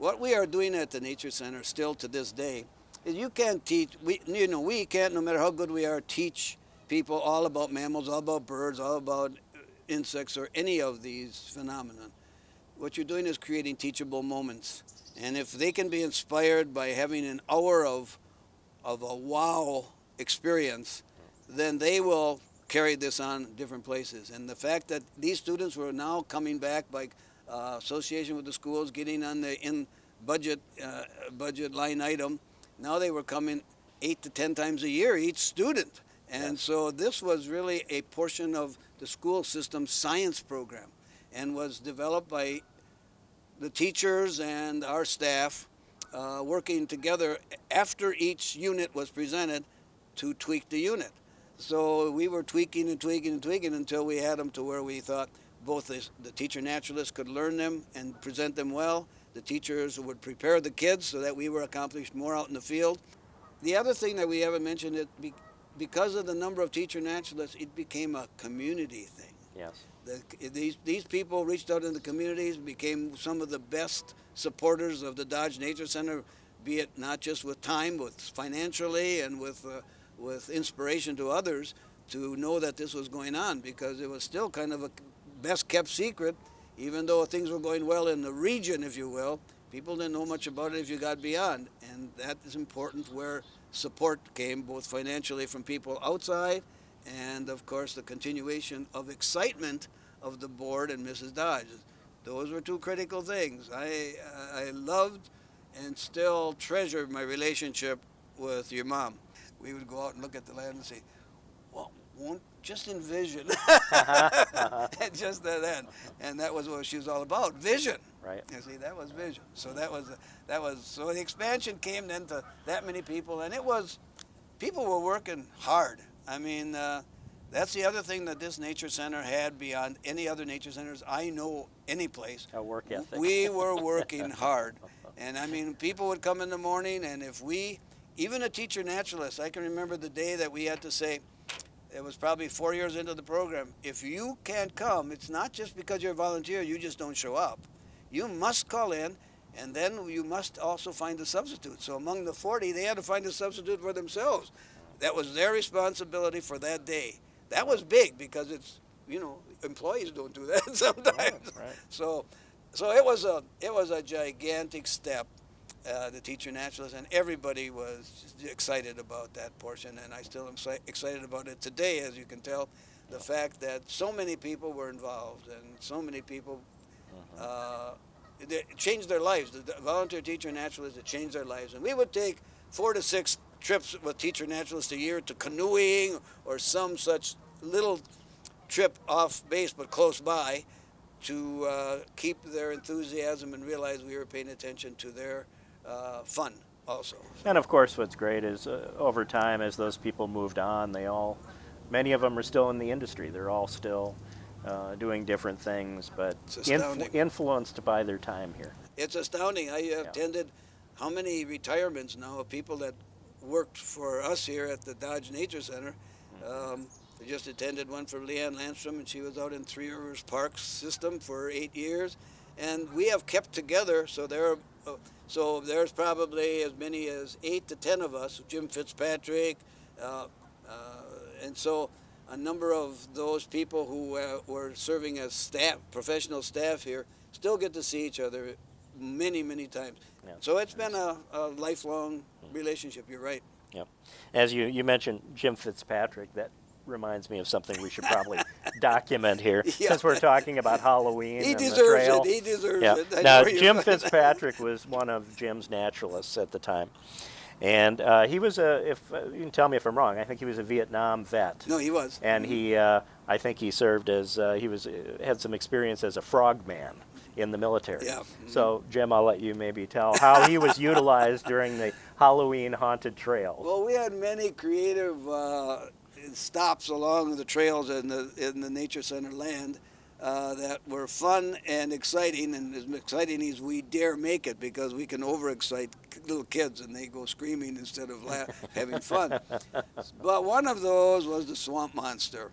what we are doing at the Nature Center still to this day is you can't teach, we can't, no matter how good we are, teach people all about mammals, all about birds, all about insects or any of these phenomena. What you're doing is creating teachable moments. And if they can be inspired by having an hour of a wow experience, then they will carry this on different places. And the fact that these students were now coming back by association with the schools, getting on the budget line item, now they were coming 8 to 10 times a year, each student. And so this was really a portion of the school system science program and was developed by the teachers and our staff working together after each unit was presented to tweak the unit. So we were tweaking and tweaking and tweaking until we had them to where we thought both the teacher naturalists could learn them and present them well. The teachers would prepare the kids so that we were accomplished more out in the field. The other thing that we haven't mentioned, because of the number of teacher naturalists, it became a community thing. Yes. These people reached out in the communities, became some of the best supporters of the Dodge Nature Center, be it not just with time, but financially and with inspiration to others to know that this was going on, because it was still kind of a best kept secret, even though things were going well in the region, if you will. People didn't know much about it if you got beyond, and that is important where support came, both financially from people outside and, of course, the continuation of excitement of the board and Mrs. Dodge. Those were two critical things. I loved and still treasure my relationship with your mom. We would go out and look at the land and say, well, just envision. Just that. And that was what she was all about, vision. Right. You see, that was vision. So so the expansion came then to that many people, and people were working hard. I mean, that's the other thing that this nature center had beyond any other nature centers I know any place. A work ethic. We were working hard. And I mean, people would come in the morning, and even a teacher naturalist, I can remember the day that we had to say, it was probably 4 years into the program, if you can't come, it's not just because you're a volunteer, you just don't show up. You must call in, and then you must also find a substitute. So among the 40, they had to find a substitute for themselves. That was their responsibility for that day. That was big, because it's, employees don't do that sometimes. Right. So it was a gigantic step. The teacher naturalists, and everybody was excited about that portion, and I still am excited about it today, as you can tell. The fact that so many people were involved, and so many people changed their lives. The volunteer teacher naturalists, it changed their lives. And we would take 4 to 6 trips with teacher naturalists a year to canoeing or some such little trip off base but close by to keep their enthusiasm and realize we were paying attention to their fun also. And of course, what's great is over time, as those people moved on, many of them are still in the industry. They're all still doing different things, but influenced by their time here. It's astounding. I have attended how many retirements now of people that worked for us here at the Dodge Nature Center. I just attended one for Leanne Landstrom, and she was out in Three Rivers Park system for 8 years. And we have kept together, so there's probably as many as 8 to 10 of us, Jim Fitzpatrick, and so a number of those people who were serving as staff, professional staff here, still get to see each other many, many times. Yeah. So it's been a lifelong relationship, you're right. Yeah. As you mentioned Jim Fitzpatrick, that reminds me of something we should probably document here, since we're talking about Halloween and the trail. He deserves it. Now, Jim Fitzpatrick was one of Jim's naturalists at the time. And he was if you can tell me if I'm wrong, I think he was a Vietnam vet. No, he was. And he, I think he served as, had some experience as a frogman in the military. Yeah. So, Jim, I'll let you maybe tell how he was utilized during the Halloween haunted trail. Well, we had many creative stops along the trails in the Nature Center land that were fun and exciting, and as exciting as we dare make it, because we can overexcite little kids and they go screaming instead of having fun. But one of those was the swamp monster.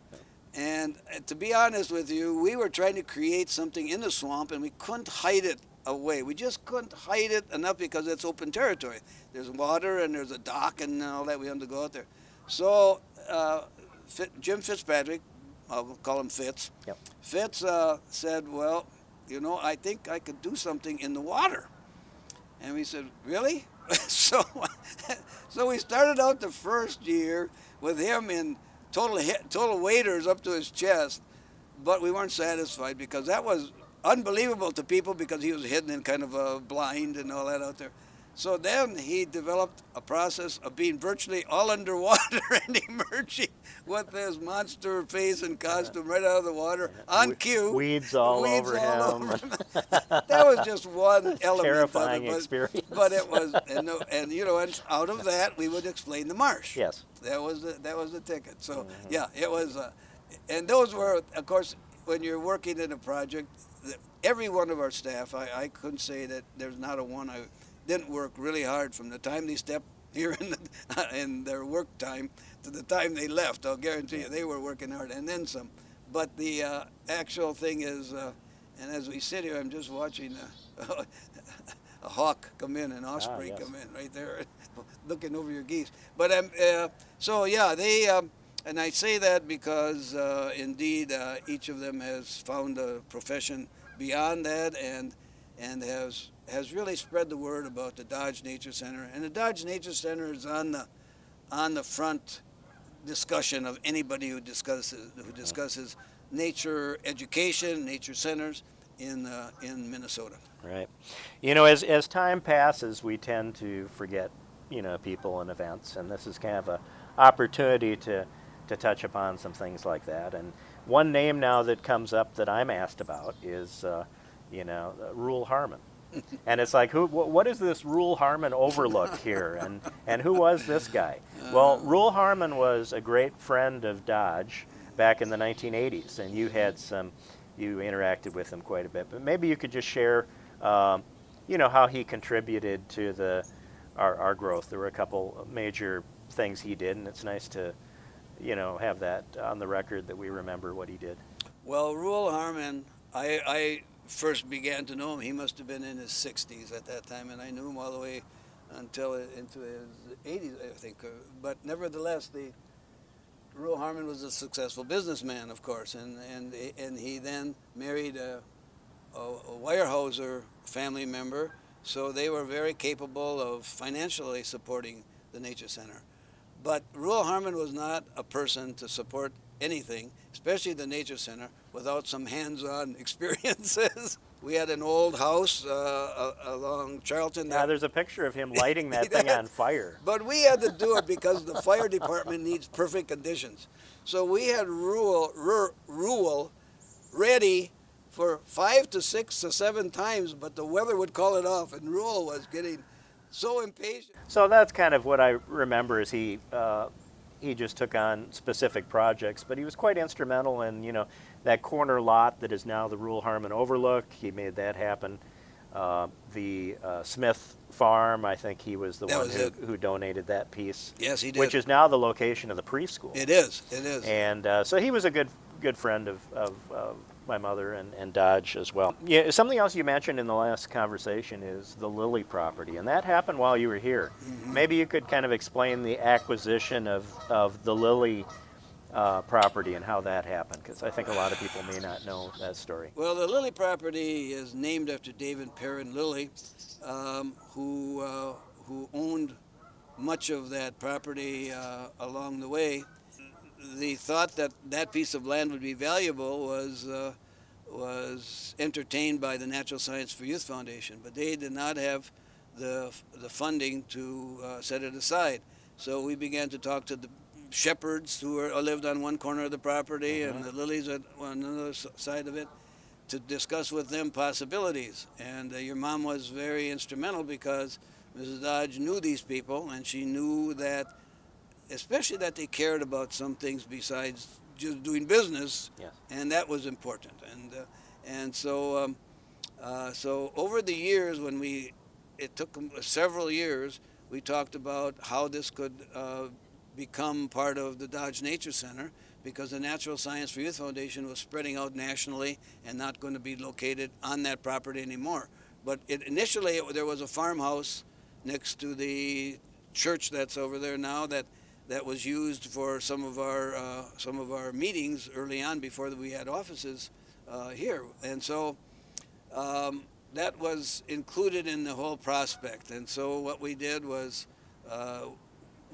And to be honest with you, we were trying to create something in the swamp, and we couldn't hide it away. We just couldn't hide it enough because it's open territory. There's water and there's a dock and all that. We had to go out there. So Jim Fitzpatrick, I'll call him Fitz. Yep. Fitz said, well, I think I could do something in the water. And we said, really? so we started out the first year with him in total waders up to his chest, but we weren't satisfied because that was unbelievable to people because he was hidden in kind of a blind and all that out there. So then he developed a process of being virtually all underwater and emerging with this monster face and costume right out of the water on cue. Weeds all over him. That was just one element Terrifying of it. Experience. But it was, and out of that we would explain the marsh. Yes. That was the ticket. So yeah, it was, and those were, of course, when you're working in a project, every one of our staff, I couldn't say that there's not a one I didn't work really hard from the time they stepped here in their work time to the time they left. I'll guarantee you they were working hard and then some. But the actual thing is, and as we sit here, I'm just watching a hawk come in, an osprey come in right there, looking over your geese. But so yeah, they, and I say that because indeed each of them has found a profession beyond that and has really spread the word about the Dodge Nature Center. And the Dodge Nature Center is on the front discussion of anybody who discusses nature education, nature centers in Minnesota. Right. As time passes, we tend to forget, people and events, and this is kind of an opportunity to touch upon some things like that. And one name now that comes up that I'm asked about is, Rule Harmon. And it's like, what is this Rule Harmon overlook here? And who was this guy? Well, Rule Harmon was a great friend of Dodge back in the 1980s, and you interacted with him quite a bit. But maybe you could just share, how he contributed to our growth. There were a couple major things he did, and it's nice to, have that on the record that we remember what he did. Well, Rule Harmon, I first began to know him. He must have been in his 60s at that time, and I knew him all the way until into his 80s, I think. But nevertheless, Rule Harmon was a successful businessman, of course, and he then married a Weyerhaeuser family member, so they were very capable of financially supporting the Nature Center. But Rule Harmon was not a person to support anything, especially the Nature Center, without some hands-on experiences. We had an old house along Charlton. Yeah, there's a picture of him lighting that thing on fire. But we had to do it because the fire department needs perfect conditions. So we had Rule ready for 5 to 6 to 7 times, but the weather would call it off, and Rule was getting so impatient. So that's kind of what I remember is he just took on specific projects, but he was quite instrumental in, that corner lot that is now the Rule Harmon Overlook. He made that happen. The Smith Farm, I think he was the one who donated that piece. Yes, he did. Which is now the location of the preschool. It is. And so he was a good friend of my mother and Dodge as well. Yeah, something else you mentioned in the last conversation is the Lilly property, and that happened while you were here. Mm-hmm. Maybe you could kind of explain the acquisition of the Lilly property and how that happened, because I think a lot of people may not know that story. Well, the Lilly property is named after David Perrin Lilly, who owned much of that property along the way. The thought that that piece of land would be valuable was entertained by the Natural Science for Youth Foundation, but they did not have the funding to set it aside. So we began to talk to the shepherds who lived on one corner of the property and the Lillies on another side of it to discuss with them possibilities. And your mom was very instrumental because Mrs. Dodge knew these people, and she knew that, especially that they cared about some things besides just doing business, and that was important. And so over the years, it took several years, we talked about how this could become part of the Dodge Nature Center, because the Natural Science for Youth Foundation was spreading out nationally and not going to be located on that property anymore. But initially there was a farmhouse next to the church that's over there now that was used for some of our meetings early on before we had offices here, and so that was included in the whole prospect. And so what we did was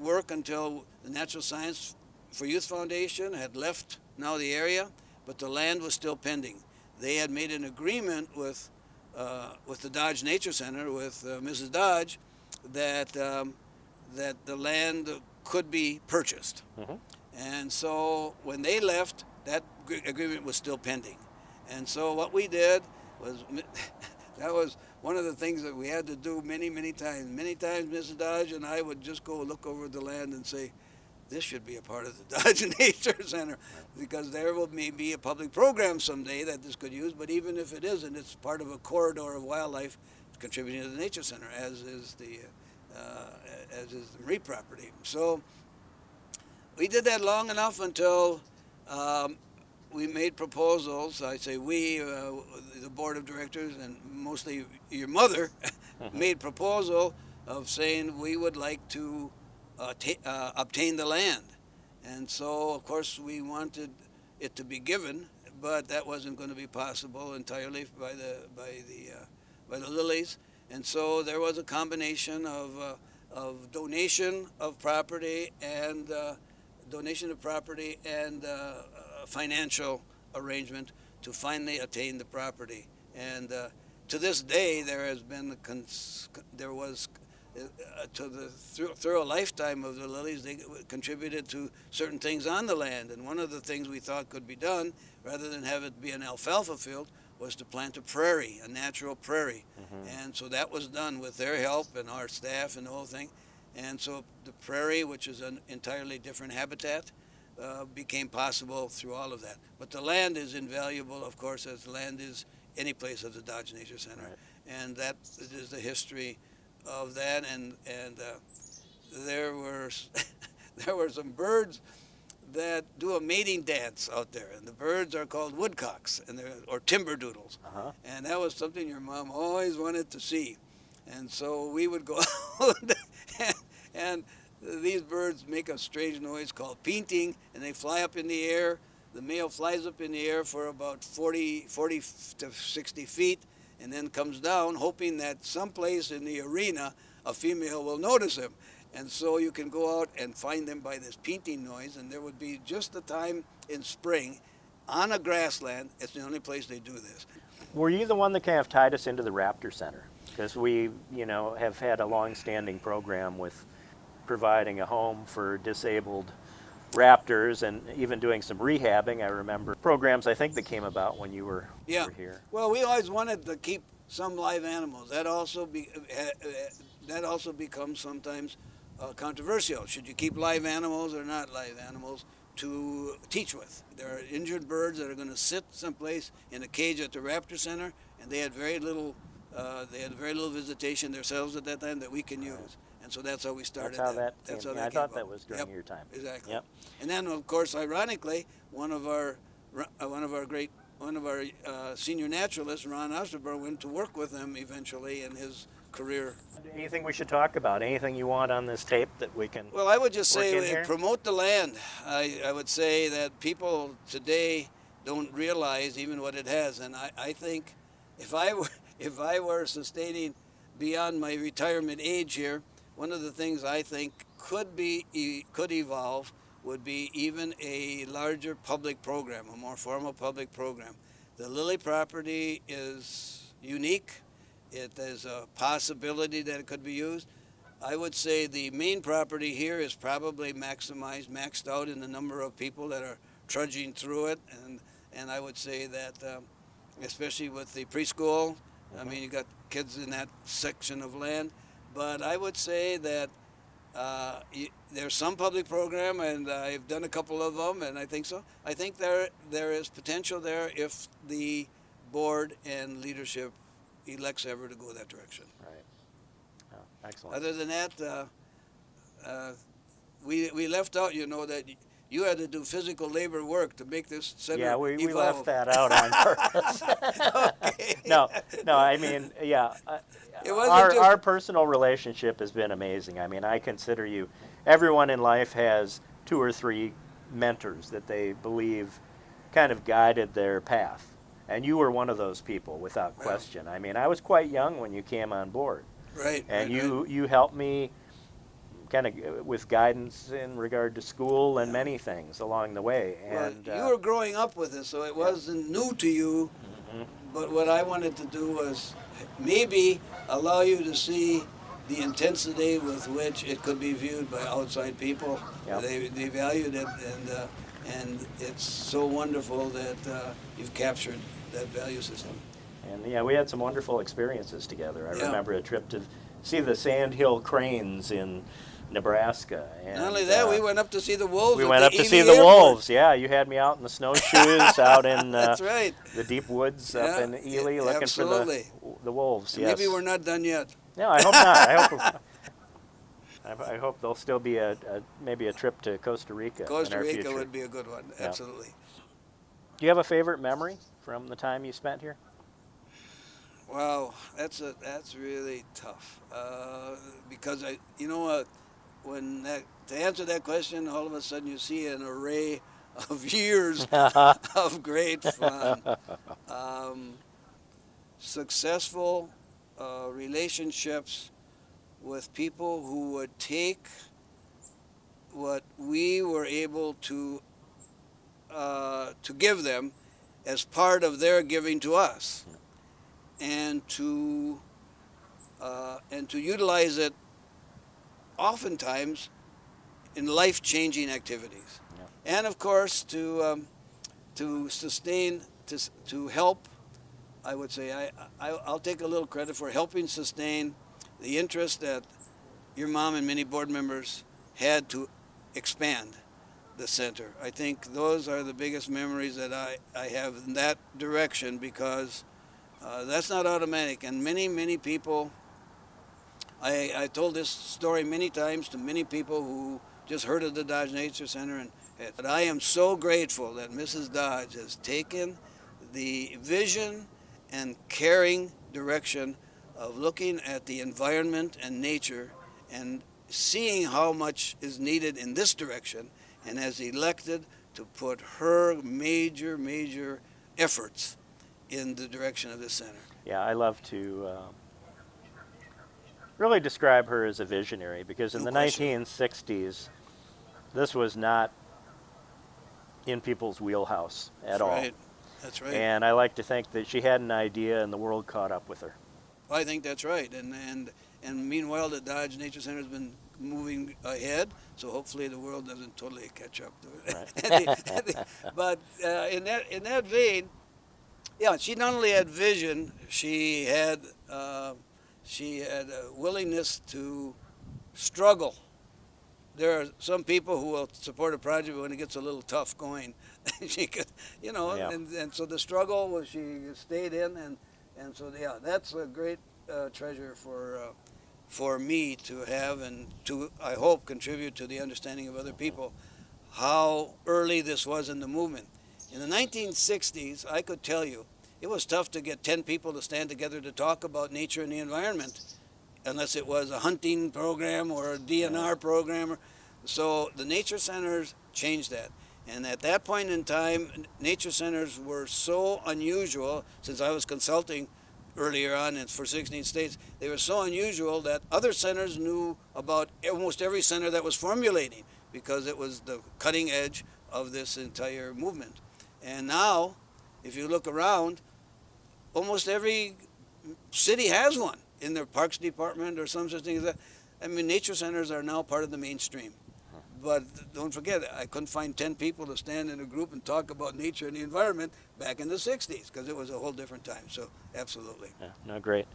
work until the Natural Science for Youth Foundation had left now the area, but the land was still pending. They had made an agreement with the Dodge Nature Center, with Mrs. Dodge, that the land could be purchased. Mm-hmm. And so when they left, that agreement was still pending. And so what we did was, that was one of the things that we had to do many, many times. Many times Mrs. Dodge and I would just go look over the land and say, this should be a part of the Dodge Nature Center, because there will maybe a public program someday that this could use, but even if it isn't, it's part of a corridor of wildlife contributing to the Nature Center, as is the Marie property. So we did that long enough until we made proposals. I say we, the board of directors, and mostly your mother, made proposal of saying we would like to obtain the land. And so, of course, we wanted it to be given, but that wasn't going to be possible entirely by the Lilies. And so there was a combination of donation of property and financial arrangement to finally attain the property. And to this day, there has been through a lifetime of the Lilies, they contributed to certain things on the land. And one of the things we thought could be done, rather than have it be an alfalfa field, was to plant a prairie, a natural prairie. Mm-hmm. And so that was done with their help and our staff and the whole thing. And so the prairie, which is an entirely different habitat, became possible through all of that. But the land is invaluable, of course, as land is any place of the Dodge Nature Center. Right. And that is the history of that. And there were there were some birds that do a mating dance out there, and the birds are called woodcocks, or timber doodles. Uh-huh. And that was something your mom always wanted to see. And so we would go out, and these birds make a strange noise called peanting, and they fly up in the air. The male flies up in the air for about 40 to 60 feet, and then comes down, hoping that someplace in the arena a female will notice him. And so you can go out and find them by this peanting noise, and there would be just the time in spring on a grassland. It's the only place they do this. Were you the one that kind of tied us into the Raptor Center? Because we, have had a long-standing program with providing a home for disabled raptors and even doing some rehabbing. I remember programs, I think, that came about when you were here. Well, we always wanted to keep some live animals. That also becomes sometimes controversial. Should you keep live animals or not live animals to teach with? There are injured birds that are going to sit someplace in a cage at the Raptor Center, and they had very little visitation themselves at that time that we can use. And so that's how we started. That's how that I thought that was during your time. Exactly. Yep. And then, of course, ironically, one of our senior naturalists, Ron Osterberg, went to work with him eventually in his career. Anything we should talk about? Anything you want on this tape that we can? Well, I would just say promote the land. I would say that people today don't realize even what it has, and I think if I were sustaining beyond my retirement age here, one of the things I think could evolve would be even a larger public program, a more formal public program. The Lily property is unique. There's a possibility that it could be used. I would say the main property here is probably maxed out in the number of people that are trudging through it, and I would say that especially with the preschool, I mean, you got kids in that section of land. But I would say that there's some public program, and I've done a couple of them, and I think so. I think there is potential there if the board and leadership elects ever to go that direction. Right. Oh, excellent. Other than that, we left out, that you had to do physical labor work to make this center Yeah, we evolve. left that out on purpose. Okay. No, I mean, yeah, It wasn't just our personal relationship has been amazing. I mean, I consider you, everyone in life has 2 or 3 mentors that they believe kind of guided their path. And you were one of those people, without question. I mean, I was quite young when you came on board. right. And right. you helped me kind of with guidance in regard to school and many things along the way. Well, And you were growing up with this, so it wasn't new to you. But what I wanted to do was maybe allow you to see the intensity with which it could be viewed by outside people. Yep. They valued it, and it's so wonderful that you've captured that value system. And yeah, we had some wonderful experiences together. I Yeah. remember a trip to see the sandhill cranes in Nebraska. And, Not only that, we went up to see the wolves. we at went the up to Ely see the Airport. wolves. Yeah, you had me out in the snowshoes out in That's right. the deep woods up Yeah, in Ely looking absolutely. for the wolves. And Yes. maybe we're not done yet. No, I hope not. I hope there'll still be maybe a trip to Costa Rica. Costa in our Rica future. would be a good one. Yeah. Absolutely. Do you have a favorite memory from the time you spent here? Wow, that's really tough because to answer that question, all of a sudden you see an array of years of great fun, successful relationships with people who would take what we were able to give them as part of their giving to us, and to utilize it oftentimes in life-changing activities, and of course to sustain, to help. I would say I'll take a little credit for helping sustain the interest that your mom and many board members had to expand the center. I think those are the biggest memories that I have in that direction, because that's not automatic. And many people, I told this story many times to many people who just heard of the Dodge Nature Center, but I am so grateful that Mrs. Dodge has taken the vision and caring direction of looking at the environment and nature and seeing how much is needed in this direction, and has elected to put her major efforts in the direction of this center. Yeah, I love to really describe her as a visionary, because in No the question. 1960s, this was not in people's wheelhouse at all. Right. That's right. And I like to think that she had an idea and the world caught up with her. I think that's right. And meanwhile, the Dodge Nature Center has been moving ahead, so hopefully the world doesn't totally catch up to it. Right. But in that vein, yeah, she not only had vision, she had a willingness to struggle. There are some people who will support a project when it gets a little tough going. She could, Yeah. and so the struggle was, she stayed in, and so yeah, that's a great treasure for me to have, and to, I hope, contribute to the understanding of other people how early this was in the movement. In the 1960s, I could tell you, it was tough to get 10 people to stand together to talk about nature and the environment, unless it was a hunting program or a DNR program. So the nature centers changed that. And at that point in time, nature centers were so unusual, since I was consulting earlier on for 16 states, they were so unusual that other centers knew about almost every center that was formulating, because it was the cutting edge of this entire movement. And now, if you look around, almost every city has one in their parks department or some such thing as that. I mean, nature centers are now part of the mainstream. But don't forget, I couldn't find 10 people to stand in a group and talk about nature and the environment back in the 60s, because it was a whole different time. So, absolutely. Yeah, no, great.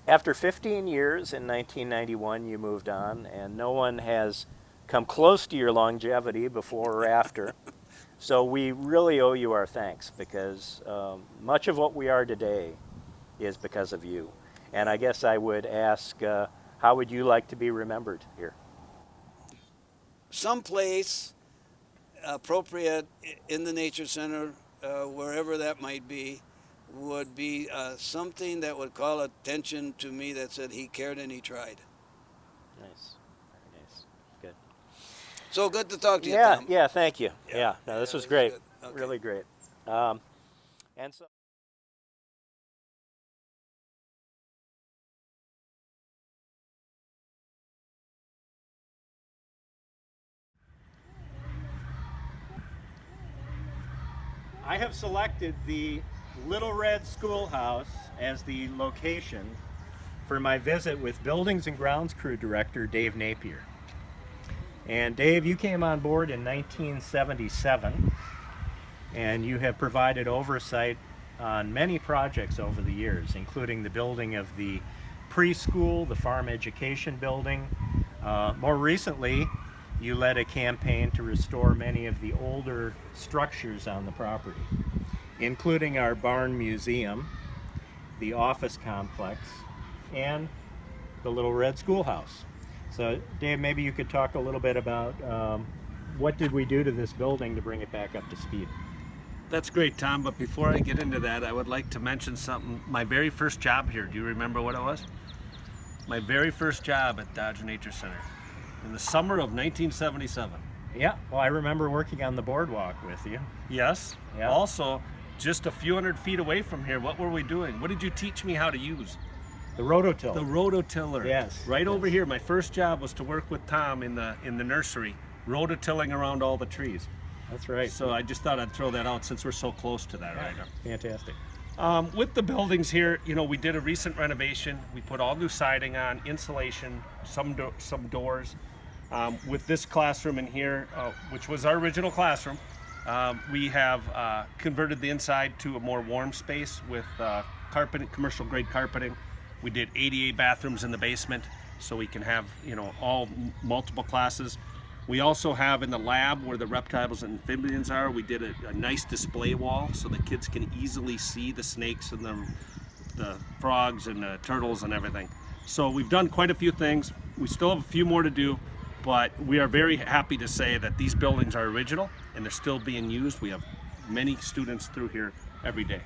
After 15 years in 1991, you moved on, and no one has come close to your longevity before or after. So we really owe you our thanks, because much of what we are today is because of you. And I guess I would ask, how would you like to be remembered here? Someplace appropriate in the nature center, wherever that might be, would be something that would call attention to me that said he cared and he tried. Nice. Very nice. Good. So good to talk to you, Yeah, Tom. yeah, thank you. Yeah, no, this was great. Good. Okay. Really great. And so I have selected the Little Red Schoolhouse as the location for my visit with Buildings and Grounds Crew Director Dave Napier. And Dave, you came on board in 1977, and you have provided oversight on many projects over the years, including the building of the preschool, the farm education building. More recently, you led a campaign to restore many of the older structures on the property, including our barn museum, the office complex, and the Little Red Schoolhouse. So Dave, maybe you could talk a little bit about what did we do to this building to bring it back up to speed? That's great, Tom, but before I get into that, I would like to mention something. My very first job here, do you remember what it was? My very first job at Dodge Nature Center in the summer of 1977. Yeah, well, I remember working on the boardwalk with you. Yes. Yeah. Also, just a few hundred feet away from here, what were we doing? What did you teach me how to use? The rototiller. The rototiller. Yes. Right over here. My first job was to work with Tom in the nursery, rototilling around all the trees. That's right. So I just thought I'd throw that out since we're so close to that right now. Fantastic. With the buildings here, you know, we did a recent renovation. We put all new siding on, insulation, some doors. With this classroom in here, which was our original classroom, we have converted the inside to a more warm space with carpeting, commercial grade carpeting. We did 88 bathrooms in the basement, so we can have, you know, all multiple classes. We also have in the lab where the reptiles and amphibians are, we did a nice display wall so the kids can easily see the snakes and the frogs and the turtles and everything. So we've done quite a few things. We still have a few more to do, but we are very happy to say that these buildings are original and they're still being used. We have many students through here every day.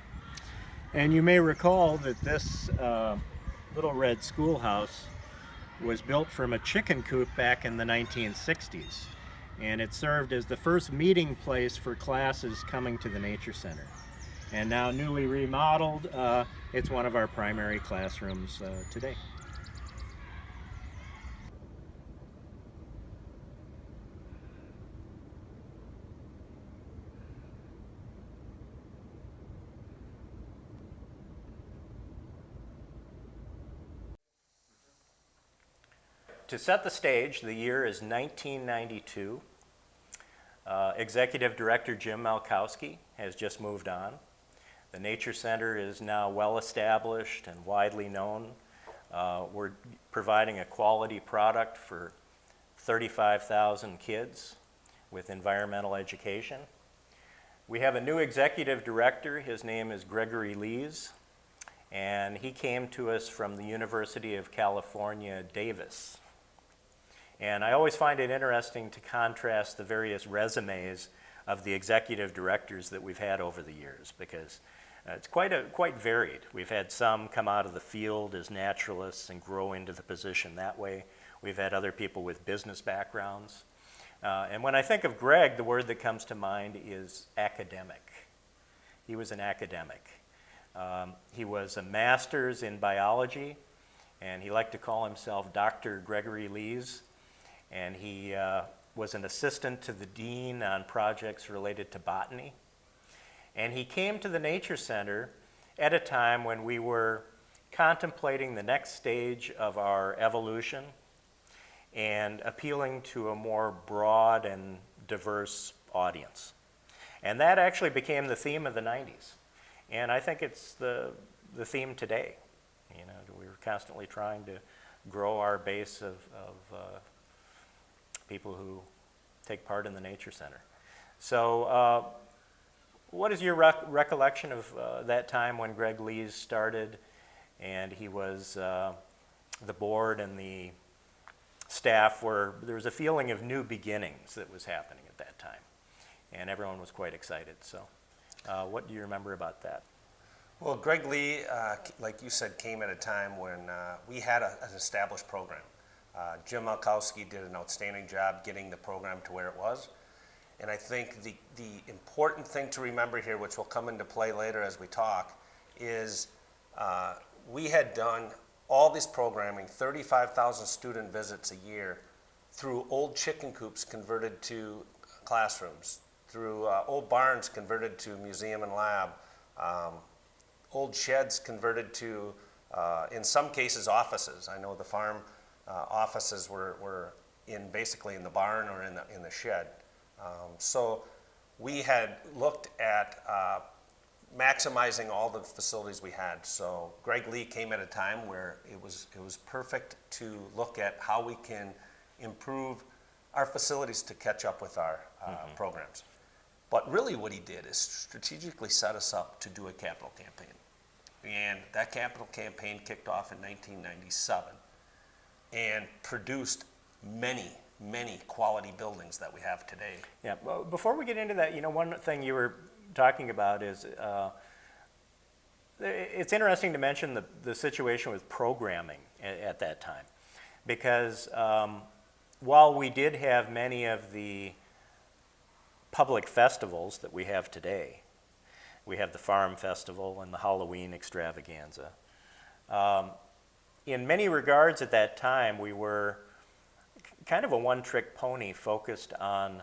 And you may recall that this Little Red Schoolhouse was built from a chicken coop back in the 1960s, and it served as the first meeting place for classes coming to the Nature Center. And now newly remodeled, it's one of our primary classrooms today. To set the stage, the year is 1992. Executive Director Jim Malkowski has just moved on. The Nature Center is now well established and widely known. We're providing a quality product for 35,000 kids with environmental education. We have a new executive director. His name is Gregory Lees, and he came to us from the University of California, Davis. And I always find it interesting to contrast the various resumes of the executive directors that we've had over the years, because it's quite varied. We've had some come out of the field as naturalists and grow into the position that way. We've had other people with business backgrounds. And when I think of Greg, the word that comes to mind is academic. He was an academic. He was a master's in biology, and he liked to call himself Dr. Gregory Lees. And he was an assistant to the dean on projects related to botany. And he came to the Nature Center at a time when we were contemplating the next stage of our evolution and appealing to a more broad and diverse audience. And that actually became the theme of the 90s. And I think it's the theme today. You know, we were constantly trying to grow our base of people who take part in the Nature Center. So what is your recollection of that time when Greg Lees started and he was the board and the staff were, there was a feeling of new beginnings that was happening at that time. and everyone was quite excited. So what do you remember about that? Well, Greg Lee, like you said, came at a time when we had an established program. Jim Malkowski did an outstanding job getting the program to where it was. And I think the important thing to remember here, which will come into play later as we talk, is we had done all this programming, 35,000 student visits a year, through old chicken coops converted to classrooms, through old barns converted to museum and lab, old sheds converted to, in some cases, offices. I know the farm offices were basically in the barn or in the shed. So we had looked at maximizing all the facilities we had. So Greg Lee came at a time where it was perfect to look at how we can improve our facilities to catch up with our programs. But really what he did is strategically set us up to do a capital campaign. And that capital campaign kicked off in 1997 and produced many quality buildings that we have today. Yeah, well, before we get into that, one thing you were talking about is it's interesting to mention the situation with programming at that time, because while we did have many of the public festivals that we have today, we have the Farm Festival and the Halloween extravaganza. In many regards at that time, we were kind of a one-trick pony focused on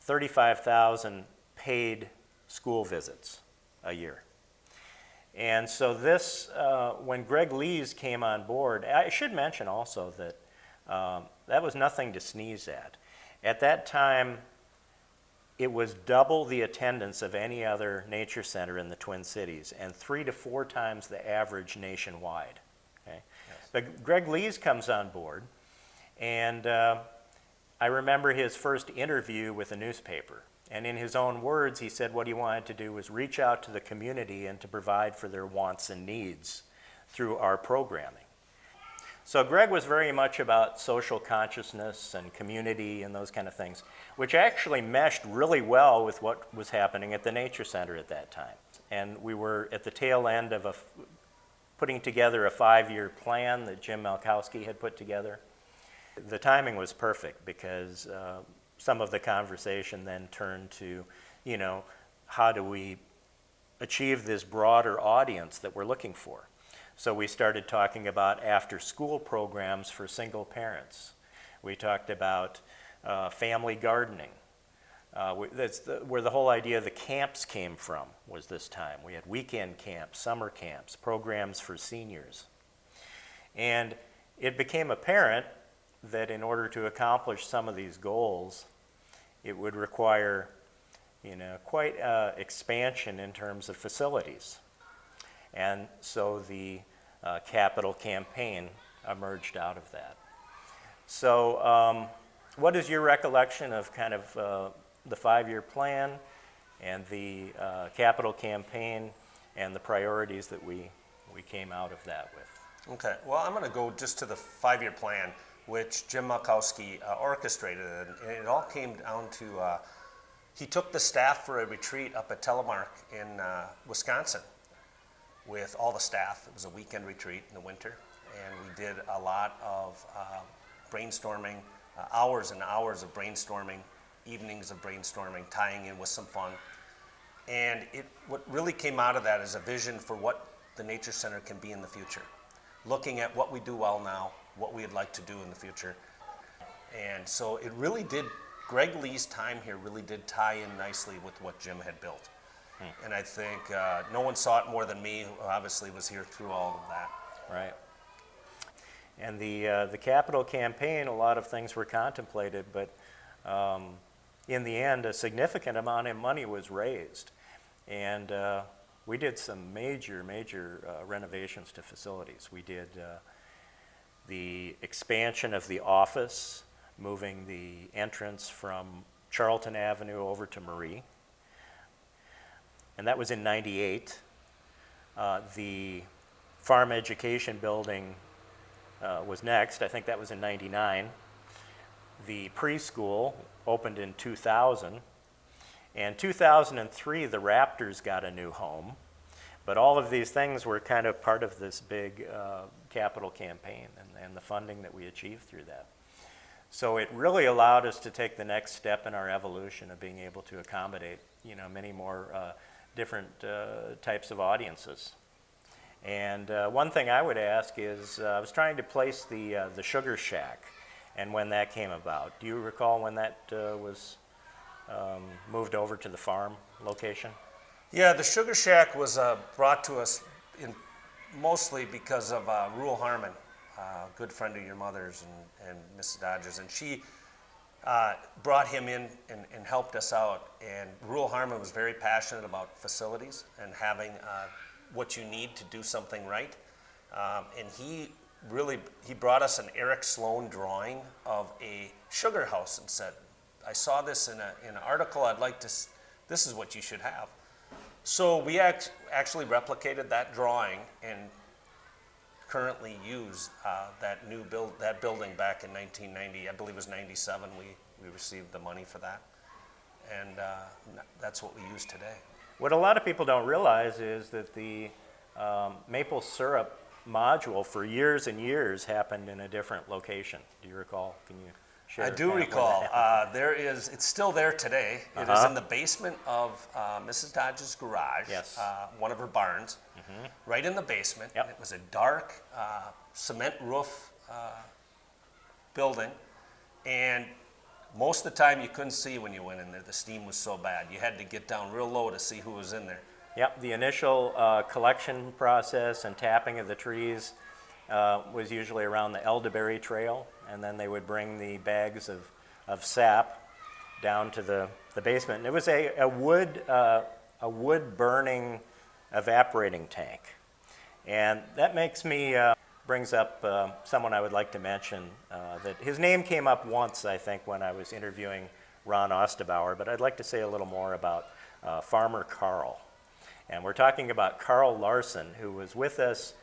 35,000 paid school visits a year. And so this, when Greg Lees came on board, I should mention also that that was nothing to sneeze at. At that time, it was double the attendance of any other nature center in the Twin Cities and 3 to 4 times the average nationwide. Okay? Yes. But Greg Lees comes on board, and I remember his first interview with a newspaper. And in his own words, he said what he wanted to do was reach out to the community and to provide for their wants and needs through our programming. So Greg was very much about social consciousness and community and those kind of things, which actually meshed really well with what was happening at the Nature Center at that time. And we were at the tail end of putting together a 5-year plan that Jim Malkowski had put together. The timing was perfect because some of the conversation then turned to, how do we achieve this broader audience that we're looking for? So we started talking about after-school programs for single parents. We talked about family gardening. That's where the whole idea of the camps came from, was this time. We had weekend camps, summer camps, programs for seniors. And it became apparent that in order to accomplish some of these goals, it would require, quite expansion in terms of facilities. And so the capital campaign emerged out of that. So what is your recollection of kind of the 5-year plan and the capital campaign and the priorities that we came out of that with? Okay, well, I'm going to go just to the 5-year plan, which Jim Malkowski orchestrated, and it all came down to he took the staff for a retreat up at Telemark in Wisconsin with all the staff. It was a weekend retreat in the winter, and we did a lot of brainstorming, hours and hours of brainstorming, evenings of brainstorming, tying in with some fun. And what really came out of that is a vision for what the Nature Center can be in the future, looking at what we do well now, what we'd like to do in the future. And so it really did, Greg Lee's time here really did tie in nicely with what Jim had built. And I think no one saw it more than me, who obviously was here through all of that. Right. And the capital campaign, a lot of things were contemplated, but in the end, a significant amount of money was raised. And we did some major renovations to facilities. We did the expansion of the office, moving the entrance from Charlton Avenue over to Marie. And that was in '98. The farm education building was next. I think that was in '99. The preschool opened in 2000. In 2003, the Raptors got a new home, but all of these things were kind of part of this big capital campaign and the funding that we achieved through that. So it really allowed us to take the next step in our evolution of being able to accommodate, many more different types of audiences. And one thing I would ask is, I was trying to place the Sugar Shack and when that came about. Do you recall when that was moved over to the farm location? Yeah, the Sugar Shack was brought to us mostly because of Rule Harmon, a good friend of your mother's and Mrs. Dodger's, and she brought him in and helped us out. And Rule Harmon was very passionate about facilities and having what you need to do something right. And he brought us an Eric Sloan drawing of a sugar house and said, I saw this in an article, this is what you should have. So we actually replicated that drawing and currently use that building back in 1990. I believe it was 97. We received the money for that, and that's what we use today. What a lot of people don't realize is that the maple syrup module for years and years happened in a different location. Do you recall? Can you share? I do recall. It's still there today. It is in the basement of Mrs. Dodge's garage, yes. One of her barns, right in the basement. Yep. It was a dark cement roof building, and most of the time you couldn't see when you went in there. The steam was so bad. You had to get down real low to see who was in there. Yep, the initial collection process and tapping of the trees was usually around the elderberry trail, and then they would bring the bags of sap down to the basement. And it was a wood burning evaporating tank. And that brings up someone I would like to mention. That his name came up once, I think, when I was interviewing Ron Ostebauer, but I'd like to say a little more about Farmer Carl. And we're talking about Carl Larson, who was with us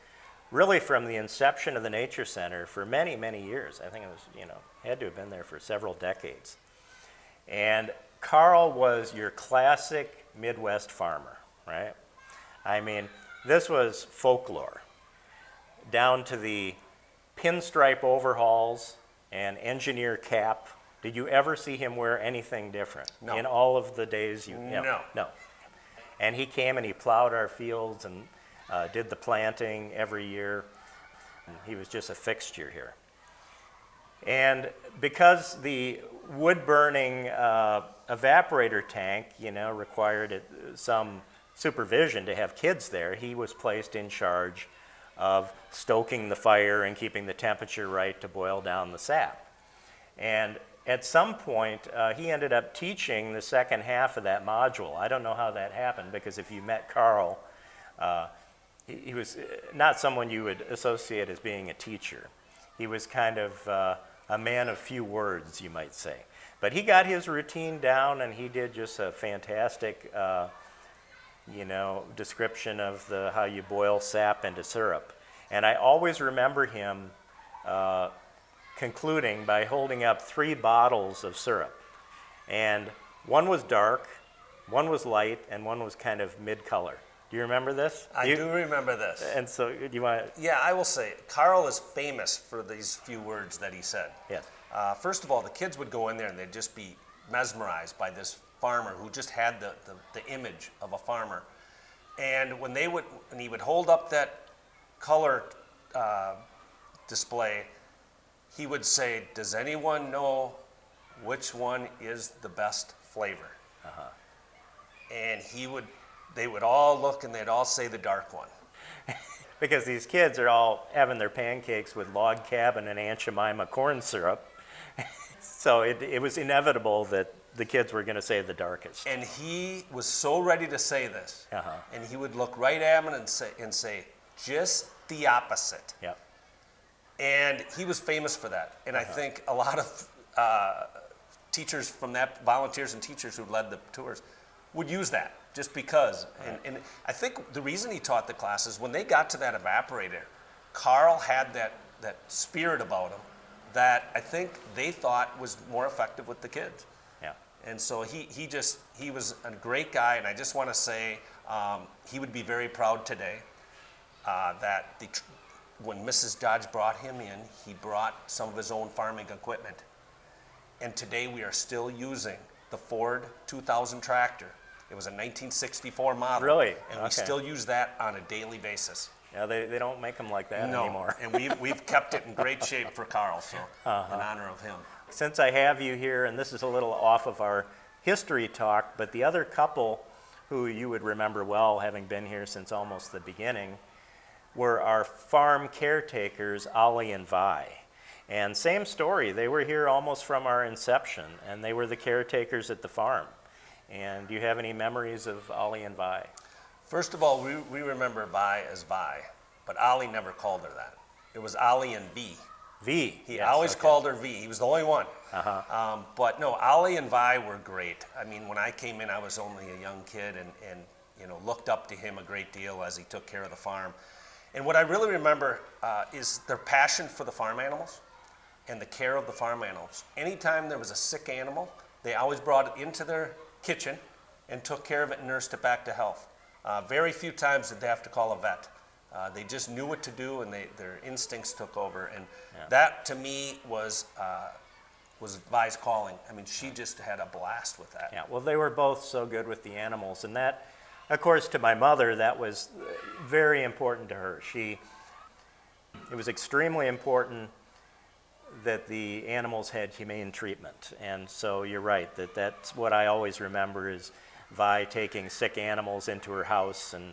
really from the inception of the Nature Center for many, many years. I think it was, had to have been there for several decades. And Carl was your classic Midwest farmer, right? I mean, this was folklore, down to the pinstripe overalls and engineer cap. Did you ever see him wear anything different? No. In all of the days you... No. No. And he came and he plowed our fields and did the planting every year. And he was just a fixture here. And because the wood-burning evaporator tank, required some supervision to have kids there, he was placed in charge of stoking the fire and keeping the temperature right to boil down the sap. And at some point, he ended up teaching the second half of that module. I don't know how that happened, because if you met Carl, he was not someone you would associate as being a teacher. He was kind of a man of few words, you might say. But he got his routine down, and he did just a fantastic description of how you boil sap into syrup. And I always remember him concluding by holding up 3 bottles of syrup. And one was dark, one was light, and one was kind of mid-color. Do you remember this? I do remember this. And so, do you want to... Yeah, I will say, Carl is famous for these few words that he said. Yes. First of all, the kids would go in there and they'd just be mesmerized by this farmer who just had the image of a farmer. And when he would hold up that color display, he would say, "Does anyone know which one is the best flavor?" And they would all look and they'd all say the dark one. Because these kids are all having their pancakes with log cabin and Aunt Jemima corn syrup. So it was inevitable that the kids were going to say the darkest. And he was so ready to say this. And he would look right at him and say, "Just the opposite." Yep. And he was famous for that. And I think a lot of teachers from that, volunteers and teachers who led the tours, would use that just because. And I think the reason he taught the classes, when they got to that evaporator, Carl had that spirit about him that I think they thought was more effective with the kids. Yeah. And so he was a great guy, and I just want to say he would be very proud today that when Mrs. Dodge brought him in, he brought some of his own farming equipment. And today we are still using the Ford 2000 tractor. It was a 1964 model. Really? And Okay. we still use that on a daily basis. Yeah, they don't make them like that anymore. And we've kept it in great shape for Carl, so in honor of him. Since I have you here, and this is a little off of our history talk, but the other couple who you would remember well, having been here since almost the beginning, were our farm caretakers, Ollie and Vi. And same story, they were here almost from our inception, and they were the caretakers at the farm. And do you have any memories of Ollie and Vi? First of all, we remember Vi as Vi, but Ollie never called her that. It was Ollie and V. V. He yes, always okay. called her V. He was the only one. Uh-huh. But no, Ollie and Vi were great. I mean, when I came in, I was only a young kid and looked up to him a great deal as he took care of the farm. And what I really remember is their passion for the farm animals and the care of the farm animals. Anytime there was a sick animal, they always brought it into their kitchen and took care of it and nursed it back to health. Very few times did they have to call a vet. They just knew what to do, and their instincts took over. And that, to me, was Vi's calling. I mean, she just had a blast with that. Yeah, well, they were both so good with the animals, and that, of course, to my mother, that was very important to her. It was extremely important that the animals had humane treatment, and so you're right, that's what I always remember is Vi taking sick animals into her house and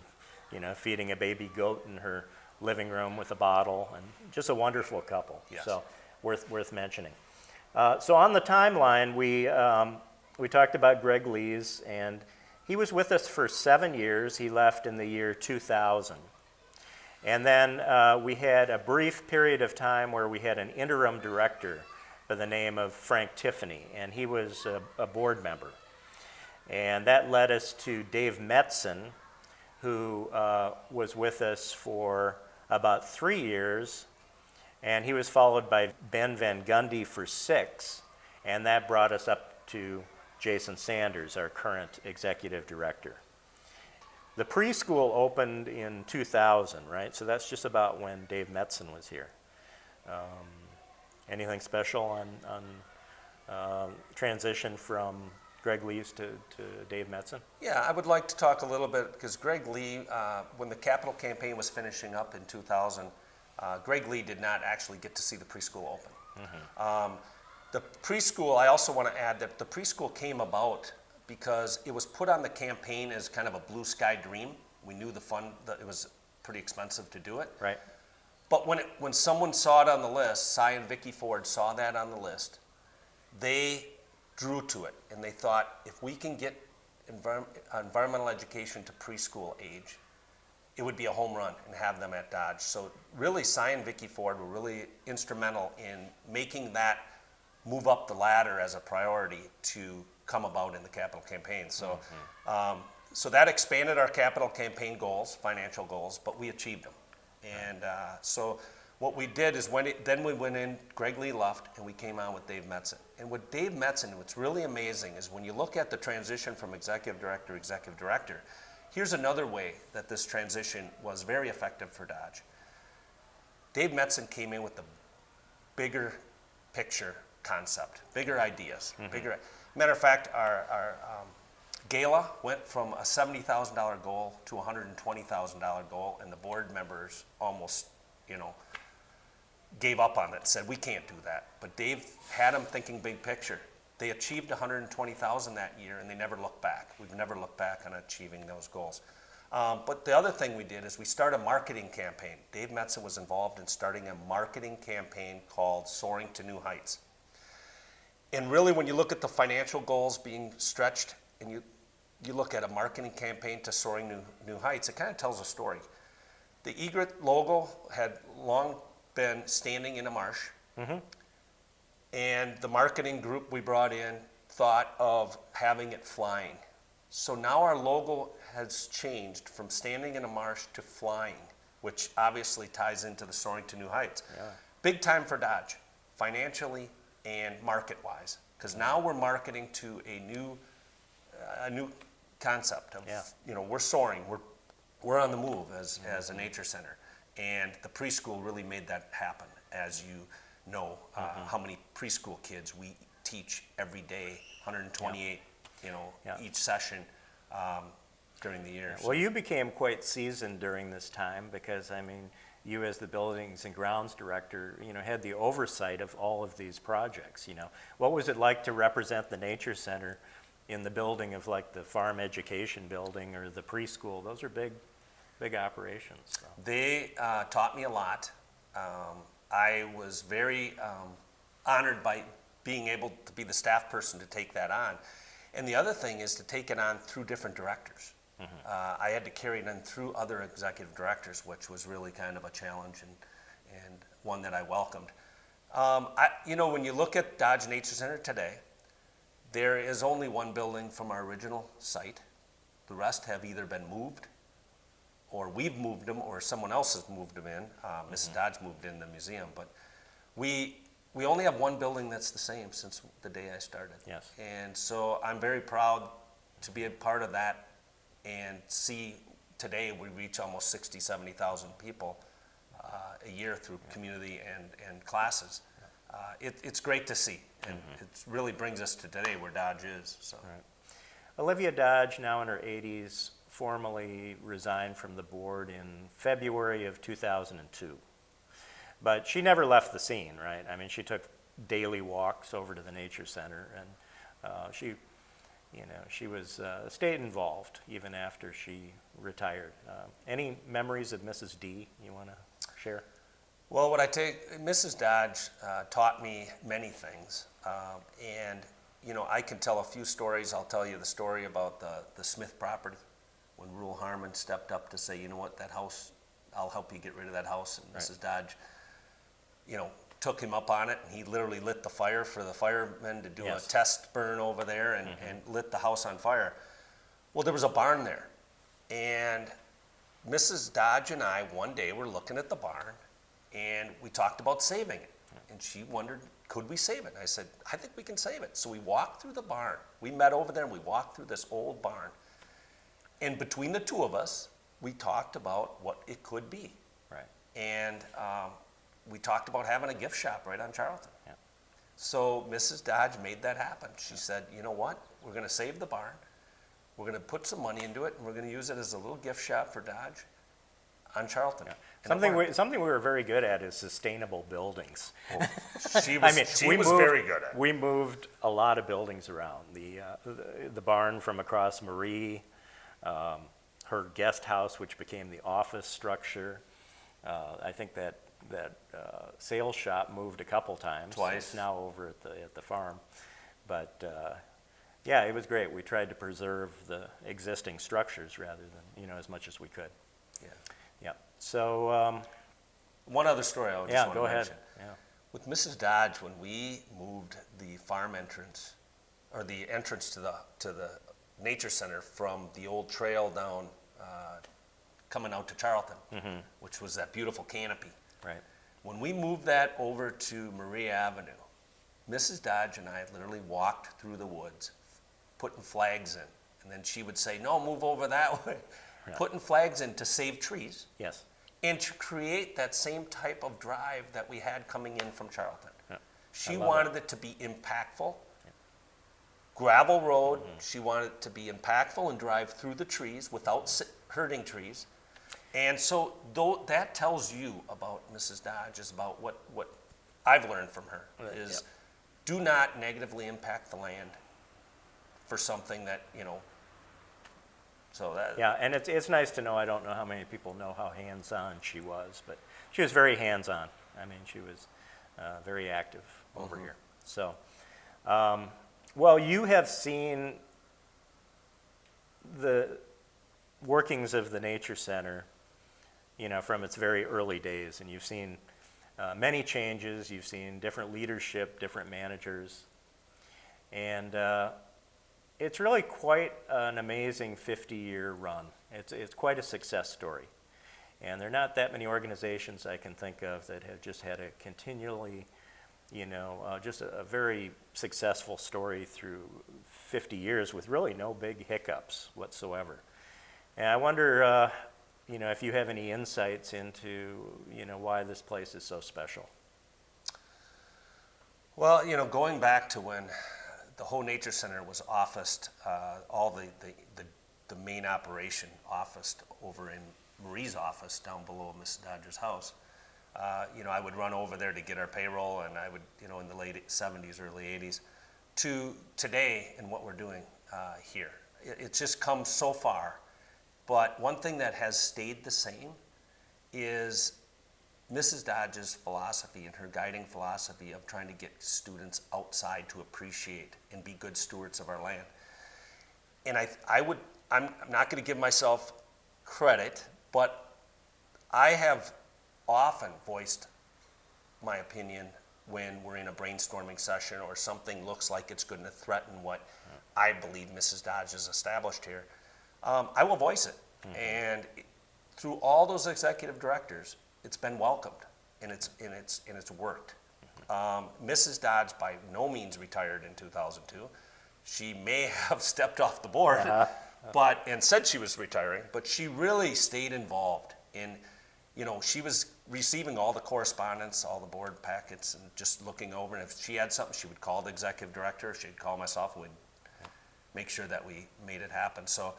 feeding a baby goat in her living room with a bottle, and just a wonderful couple. Yes. So worth mentioning. So on the timeline, we talked about Greg Lees, and he was with us for 7 years. He left in the year 2000. And then we had a brief period of time where we had an interim director by the name of Frank Tiffany, and he was a board member. And that led us to Dave Metzen, who was with us for about 3 years, and he was followed by Ben Van Gundy for 6, and that brought us up to Jason Sanders, our current executive director. The preschool opened in 2000, right? So that's just about when Dave Metzen was here. Anything special on transition from Greg Lees to Dave Metzen? Yeah, I would like to talk a little bit, because Greg Lee, when the capital campaign was finishing up in 2000, Greg Lee did not actually get to see the preschool open. Mm-hmm. The preschool, I also want to add that the preschool came about because it was put on the campaign as kind of a blue sky dream. We knew that it was pretty expensive to do it. Right. But when someone saw it on the list, Cy and Vicki Ford saw that on the list, they drew to it, and they thought, if we can get environmental education to preschool age, it would be a home run and have them at Dodge. So really, Cy and Vicki Ford were really instrumental in making that move up the ladder as a priority to come about in the capital campaign. So, so that expanded our capital campaign goals, financial goals, but we achieved them. And so what we did is then we went in, Greg Lee left, and we came on with Dave Metzen. And with Dave Metzen, what's really amazing is when you look at the transition from executive director, here's another way that this transition was very effective for Dodge. Dave Metzen came in with the bigger picture concept, bigger ideas, bigger. Matter of fact, our gala went from a $70,000 goal to a $120,000 goal, and the board members almost, gave up on it and said, we can't do that. But Dave had them thinking big picture. They achieved $120,000 that year, and they never looked back. We've never looked back on achieving those goals. But the other thing we did is we started a marketing campaign. Dave Metzen was involved in starting a marketing campaign called Soaring to New Heights. And really, when you look at the financial goals being stretched, and you look at a marketing campaign to Soaring New Heights, it kind of tells a story. The egret logo had long been standing in a marsh, and the marketing group we brought in thought of having it flying. So now our logo has changed from standing in a marsh to flying, which obviously ties into the Soaring to New Heights. Yeah. Big time for Dodge, financially and market-wise. because now we're marketing to a new concept of, Yeah. we're soaring, we're on the move as a nature center, and the preschool really made that happen. As you know, how many preschool kids we teach every day, 128, Yeah. each session during the year. Well, you became quite seasoned during this time because, I mean, you as the buildings and grounds director, had the oversight of all of these projects, What was it like to represent the Nature Center in the building of like the farm education building or the preschool? Those are big operations. So. They taught me a lot. I was very honored by being able to be the staff person to take that on. And the other thing is to take it on through different directors. I had to carry it on through other executive directors, which was really kind of a challenge and one that I welcomed. When you look at Dodge Nature Center today, there is only one building from our original site. The rest have either been moved, or we've moved them, or someone else has moved them in. Mrs. Dodge moved in the museum, but we only have one building that's the same since the day I started. Yes. And so I'm very proud to be a part of that and see today we reach almost 60, 70,000 people a year through community and classes. It's great to see, and it really brings us to today where Dodge is. So. Right. Olivia Dodge, now in her 80s, formally resigned from the board in February of 2002. But she never left the scene, right? I mean, she took daily walks over to the Nature Center, and she was stayed involved even after she retired. Any memories of Mrs. D you want to share? Well, Mrs. Dodge taught me many things, and I can tell a few stories. I'll tell you the story about the Smith property when Rule Harmon stepped up to say, you know what, that house, I'll help you get rid of that house, and Mrs. Dodge, took him up on it, and he literally lit the fire for the firemen to do a test burn over there and lit the house on fire. Well, there was a barn there, and Mrs. Dodge and I one day were looking at the barn, and we talked about saving it, and she wondered, could we save it? And I said, I think we can save it. So we walked through the barn. We met over there, and we walked through this old barn, and between the two of us, we talked about what it could be. Right. And we talked about having a gift shop right on Charlton. Yeah. So Mrs. Dodge made that happen. She said, you know what, we're going to save the barn, we're going to put some money into it, and we're going to use it as a little gift shop for Dodge on Charlton. Yeah. Something we were very good at is sustainable buildings. Well, she was very good at it. We moved a lot of buildings around. The barn from across Marie, her guest house, which became the office structure. I think that sales shop moved a couple times. Twice. It's now over at the farm. But yeah, it was great. We tried to preserve the existing structures rather than, as much as we could. Yeah. Yeah. So one other story I just want to go ahead. mention. Yeah. With Mrs. Dodge, when we moved the farm entrance, or the entrance to the Nature Center from the old trail down coming out to Charlton, which was that beautiful canopy. Right. When we moved that over to Marie Avenue, Mrs. Dodge and I literally walked through the woods, putting flags in, and then she would say, no, move over that way. Yeah. Putting flags in to save trees. Yes. And to create that same type of drive that we had coming in from Charlton. Yeah. She wanted it to be impactful. Yeah. Gravel road, she wanted it to be impactful and drive through the trees without hurting trees. And so that tells you about Mrs. Dodge, is about what I've learned from her, is do not negatively impact the land for something that, so that. Yeah, and it's nice to know. I don't know how many people know how hands-on she was, but she was very hands-on. I mean, she was very active over here. So, well, you have seen the workings of the Nature Center, from its very early days, and you've seen many changes. You've seen different leadership, different managers, and it's really quite an amazing 50-year run. It's quite a success story. And there are not that many organizations I can think of that have just had a continually just a very successful story through 50 years with really no big hiccups whatsoever. And I wonder, if you have any insights into, why this place is so special. Well, going back to when the whole Nature Center was officed, all the main operation officed over in Marie's office down below Mrs. Dodger's house. I would run over there to get our payroll, and I would, in the late 70s, early 80s, to today and what we're doing here. It's just come so far. But one thing that has stayed the same is Mrs. Dodge's philosophy and her guiding philosophy of trying to get students outside to appreciate and be good stewards of our land. And I'm not going to give myself credit, but I have often voiced my opinion when we're in a brainstorming session or something looks like it's going to threaten what I believe Mrs. Dodge has established here. I will voice it. And through all those executive directors, it's been welcomed and it's worked. Mrs. Dodge by no means retired in 2002. She may have stepped off the board, and said she was retiring, but she really stayed involved in, she was receiving all the correspondence, all the board packets, and just looking over. And if she had something, she would call the executive director. She'd call myself, and we'd make sure that we made it happen. So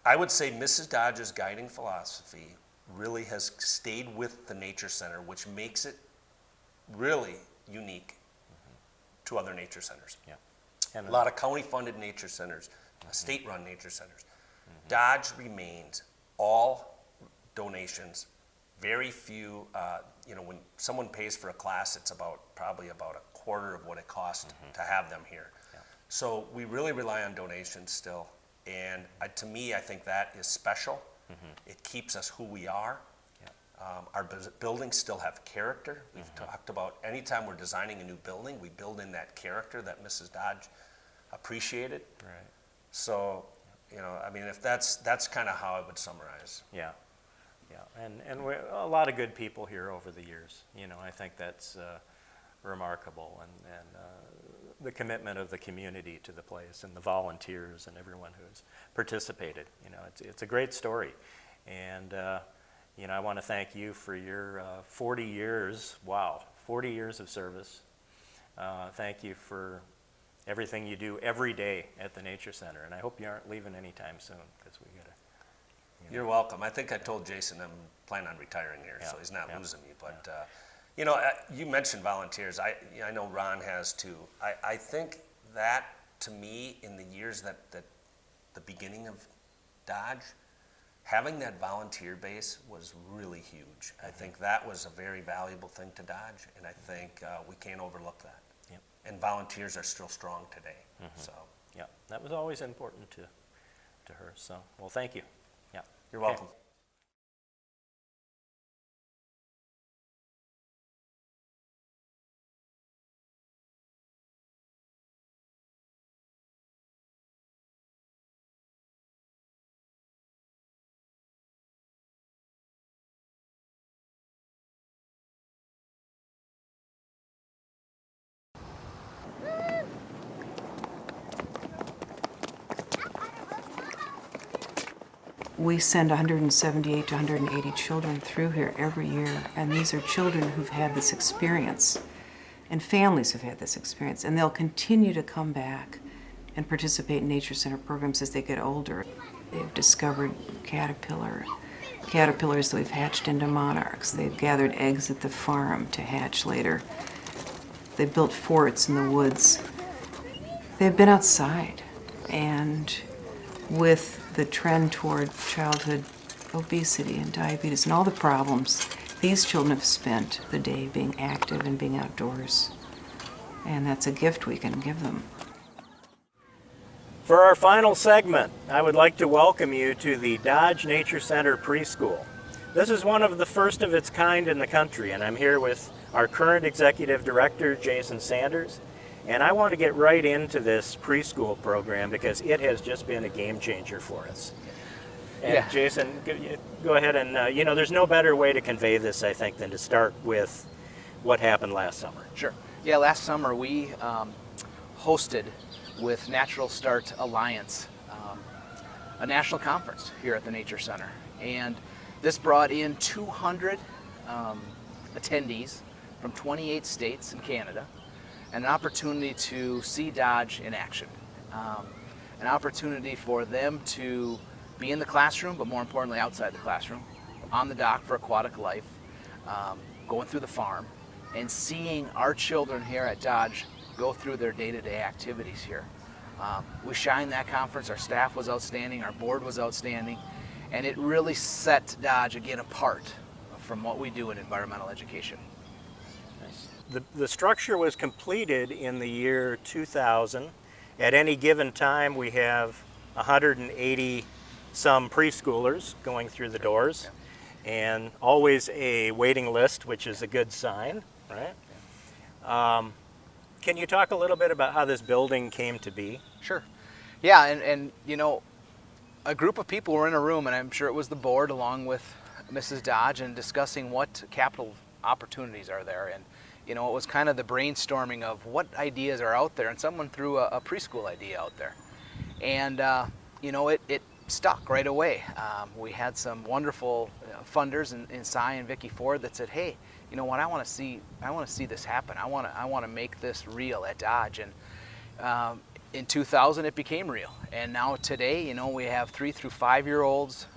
I would say Mrs. Dodge's guiding philosophy really has stayed with the Nature Center, which makes it really unique to other nature centers. Yeah. And a lot of county-funded nature centers, state-run nature centers. Dodge remains all donations. Very few, when someone pays for a class, it's probably about a quarter of what it costs to have them here. Yeah. So we really rely on donations still. And to me, I think that is special. It keeps us who we are. Yeah. Our buildings still have character. We've talked about anytime we're designing a new building, we build in that character that Mrs. Dodge appreciated. Right. So, if that's kind of how I would summarize. Yeah. Yeah, and we're a lot of good people here over the years. I think that's remarkable, and the commitment of the community to the place, and the volunteers, and everyone who's participated. It's a great story, and I want to thank you for your 40 years. Wow, 40 years of service. Thank you for everything you do every day at the Nature Center, and I hope you aren't leaving anytime soon, because we gotta. You're welcome. I think I told Jason I'm planning on retiring here, so he's not losing me. But you mentioned volunteers. I know Ron has too. I think that, to me, in the years that the beginning of Dodge, having that volunteer base was really huge. I think that was a very valuable thing to Dodge, and I think we can't overlook that. Yep. And volunteers are still strong today. So. Yeah, that was always important to her. So, well, thank you. Yeah. You're welcome. Okay. We send 178 to 180 children through here every year, and these are children who've had this experience, and families who've had this experience, and they'll continue to come back and participate in Nature Center programs as they get older. They've discovered caterpillars that we've hatched into monarchs. They've gathered eggs at the farm to hatch later. They built forts in the woods. They've been outside, and with the trend toward childhood obesity and diabetes and all the problems, these children have spent the day being active and being outdoors. And that's a gift we can give them. For our final segment, I would like to welcome you to the Dodge Nature Center Preschool. This is one of the first of its kind in the country, and I'm here with our current executive director, Jason Sanders. And I want to get right into this preschool program because it has just been a game changer for us. And Jason, go ahead and, there's no better way to convey this, I think, than to start with what happened last summer. Sure. Yeah, last summer we hosted with Natural Start Alliance a national conference here at the Nature Center. And this brought in 200 attendees from 28 states and Canada, and an opportunity to see Dodge in action. An opportunity for them to be in the classroom, but more importantly outside the classroom, on the dock for aquatic life, going through the farm, and seeing our children here at Dodge go through their day-to-day activities here. We shined that conference. Our staff was outstanding, our board was outstanding, and it really set Dodge again apart from what we do in environmental education. The structure was completed in the year 2000. At any given time, we have 180 some preschoolers going through the doors, and always a waiting list, which is a good sign, right? Can you talk a little bit about how this building came to be? Sure. Yeah, and you know, a group of people were in a room, and I'm sure it was the board along with Mrs. Dodge, and discussing what capital opportunities are there. And you know, it was kind of the brainstorming of what ideas are out there, and someone threw a preschool idea out there. And you know, it stuck right away. We had some wonderful funders in Cy and Vicki Ford that said, hey, you know what, I want to see this happen. I want to make this real at Dodge. And in 2000 it became real, and now today, you know, we have 3 through 5 year olds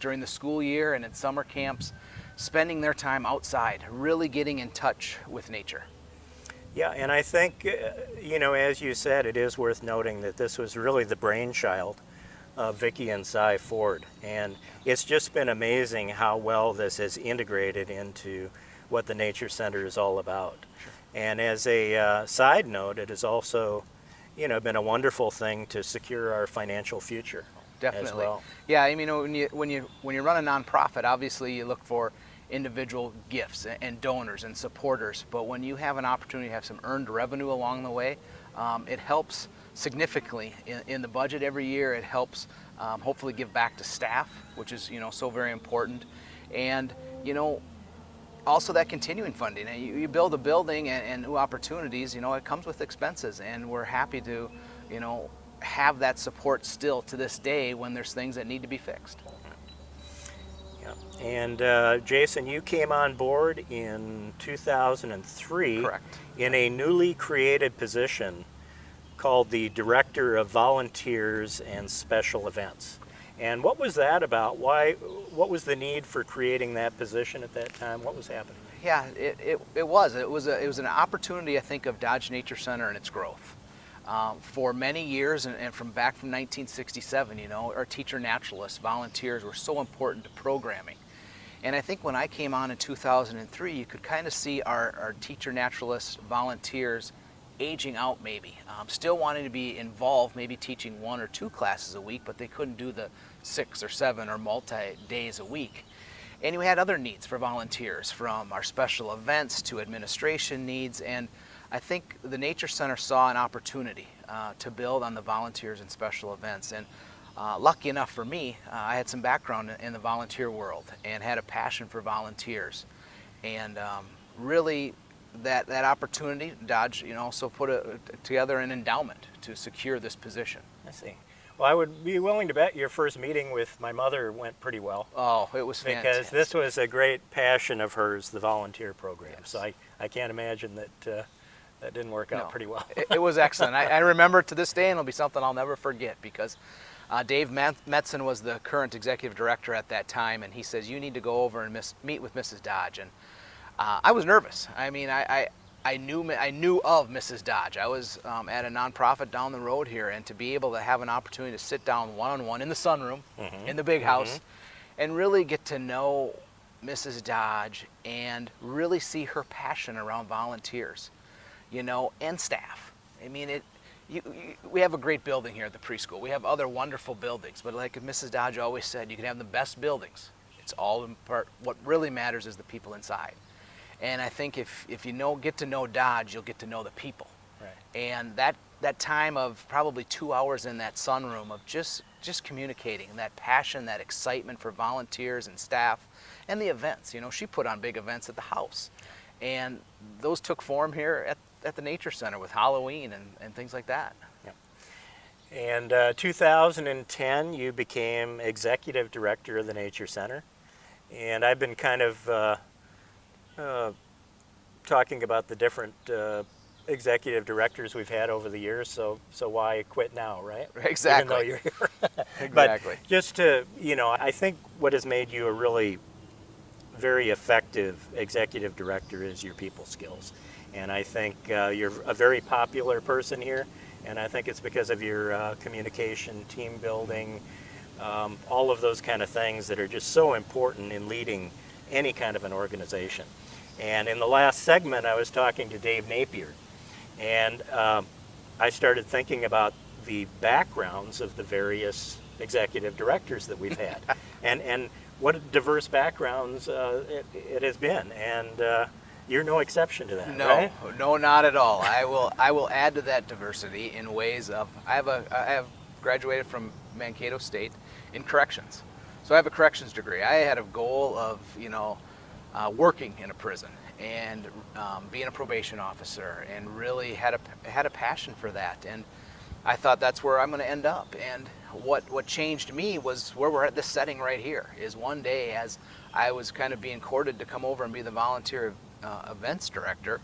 during the school year and in summer camps spending their time outside, really getting in touch with nature. Yeah, and I think, you know, as you said, it is worth noting that this was really the brainchild of Vicki and Cy Ford, and it's just been amazing how well this has integrated into what the Nature Center is all about. Sure. And as a side note, it has also, you know, been a wonderful thing to secure our financial future. Definitely. As well. Yeah, I mean, when you run a nonprofit, obviously you look for individual gifts and donors and supporters, but when you have an opportunity to have some earned revenue along the way, it helps significantly in the budget every year. It helps hopefully give back to staff, which is, you know, so very important. And you know, also that continuing funding. You build a building and new opportunities, you know, it comes with expenses, and we're happy to, you know, have that support still to this day when there's things that need to be fixed. Yeah. And Jason, you came on board in 2003. Correct. In a newly created position called the Director of Volunteers and Special Events. And what was that about? What was the need for creating that position at that time? What was happening? Yeah, it was an opportunity, I think, of Dodge Nature Center and its growth. For many years, and from back from 1967, you know, our teacher naturalists, volunteers were so important to programming. And I think when I came on in 2003, you could kind of see our teacher naturalists, volunteers aging out maybe, still wanting to be involved, maybe teaching 1 or 2 classes a week, but they couldn't do the 6 or 7 or multi-days a week. And we had other needs for volunteers, from our special events to administration needs, and I think the Nature Center saw an opportunity to build on the volunteers and special events. And lucky enough for me, I had some background in the volunteer world and had a passion for volunteers. And really, that opportunity, Dodge, you know, also put together an endowment to secure this position. I see. Well, I would be willing to bet your first meeting with my mother went pretty well. Oh, it was fantastic. Because this was a great passion of hers, the volunteer program. Yes. So I can't imagine that that didn't work out pretty well. It was excellent. I remember to this day, and it'll be something I'll never forget, because Dave Metzen was the current executive director at that time, and he says, you need to go over and meet with Mrs. Dodge. And I was nervous. I mean, I knew of Mrs. Dodge. I was at a nonprofit down the road here, and to be able to have an opportunity to sit down one-on-one in the sunroom, in the big house, and really get to know Mrs. Dodge and really see her passion around volunteers, you know, and staff. I mean, we have a great building here at the preschool. We have other wonderful buildings, but like Mrs. Dodge always said, you can have the best buildings. It's all in part, what really matters is the people inside. And I think if you get to know Dodge, you'll get to know the people. Right. And that time of probably 2 hours in that sunroom of just communicating, that passion, that excitement for volunteers and staff, and the events. You know, she put on big events at the house, and those took form here at the Nature Center with Halloween and things like that. And 2010, you became executive director of the Nature Center. And I've been kind of talking about the different executive directors we've had over the years, so why quit now, right? Exactly. Even though you're here. Exactly. But just to, I think what has made you a really very effective executive director is your people skills. And I think you're a very popular person here, and I think it's because of your communication, team building, all of those kind of things that are just so important in leading any kind of an organization. And in the last segment, I was talking to Dave Napier, and I started thinking about the backgrounds of the various executive directors that we've had, and what diverse backgrounds it has been. And you're no exception to that, No, right? no, not at all. I will add to that diversity in ways of I have graduated from Mankato State in corrections, so I have a corrections degree. I had a goal of working in a prison and being a probation officer, and really had a passion for that. And I thought that's where I'm going to end up. And what changed me was where we're at this setting right here. Is one day, as I was kind of being courted to come over and be the volunteer events director,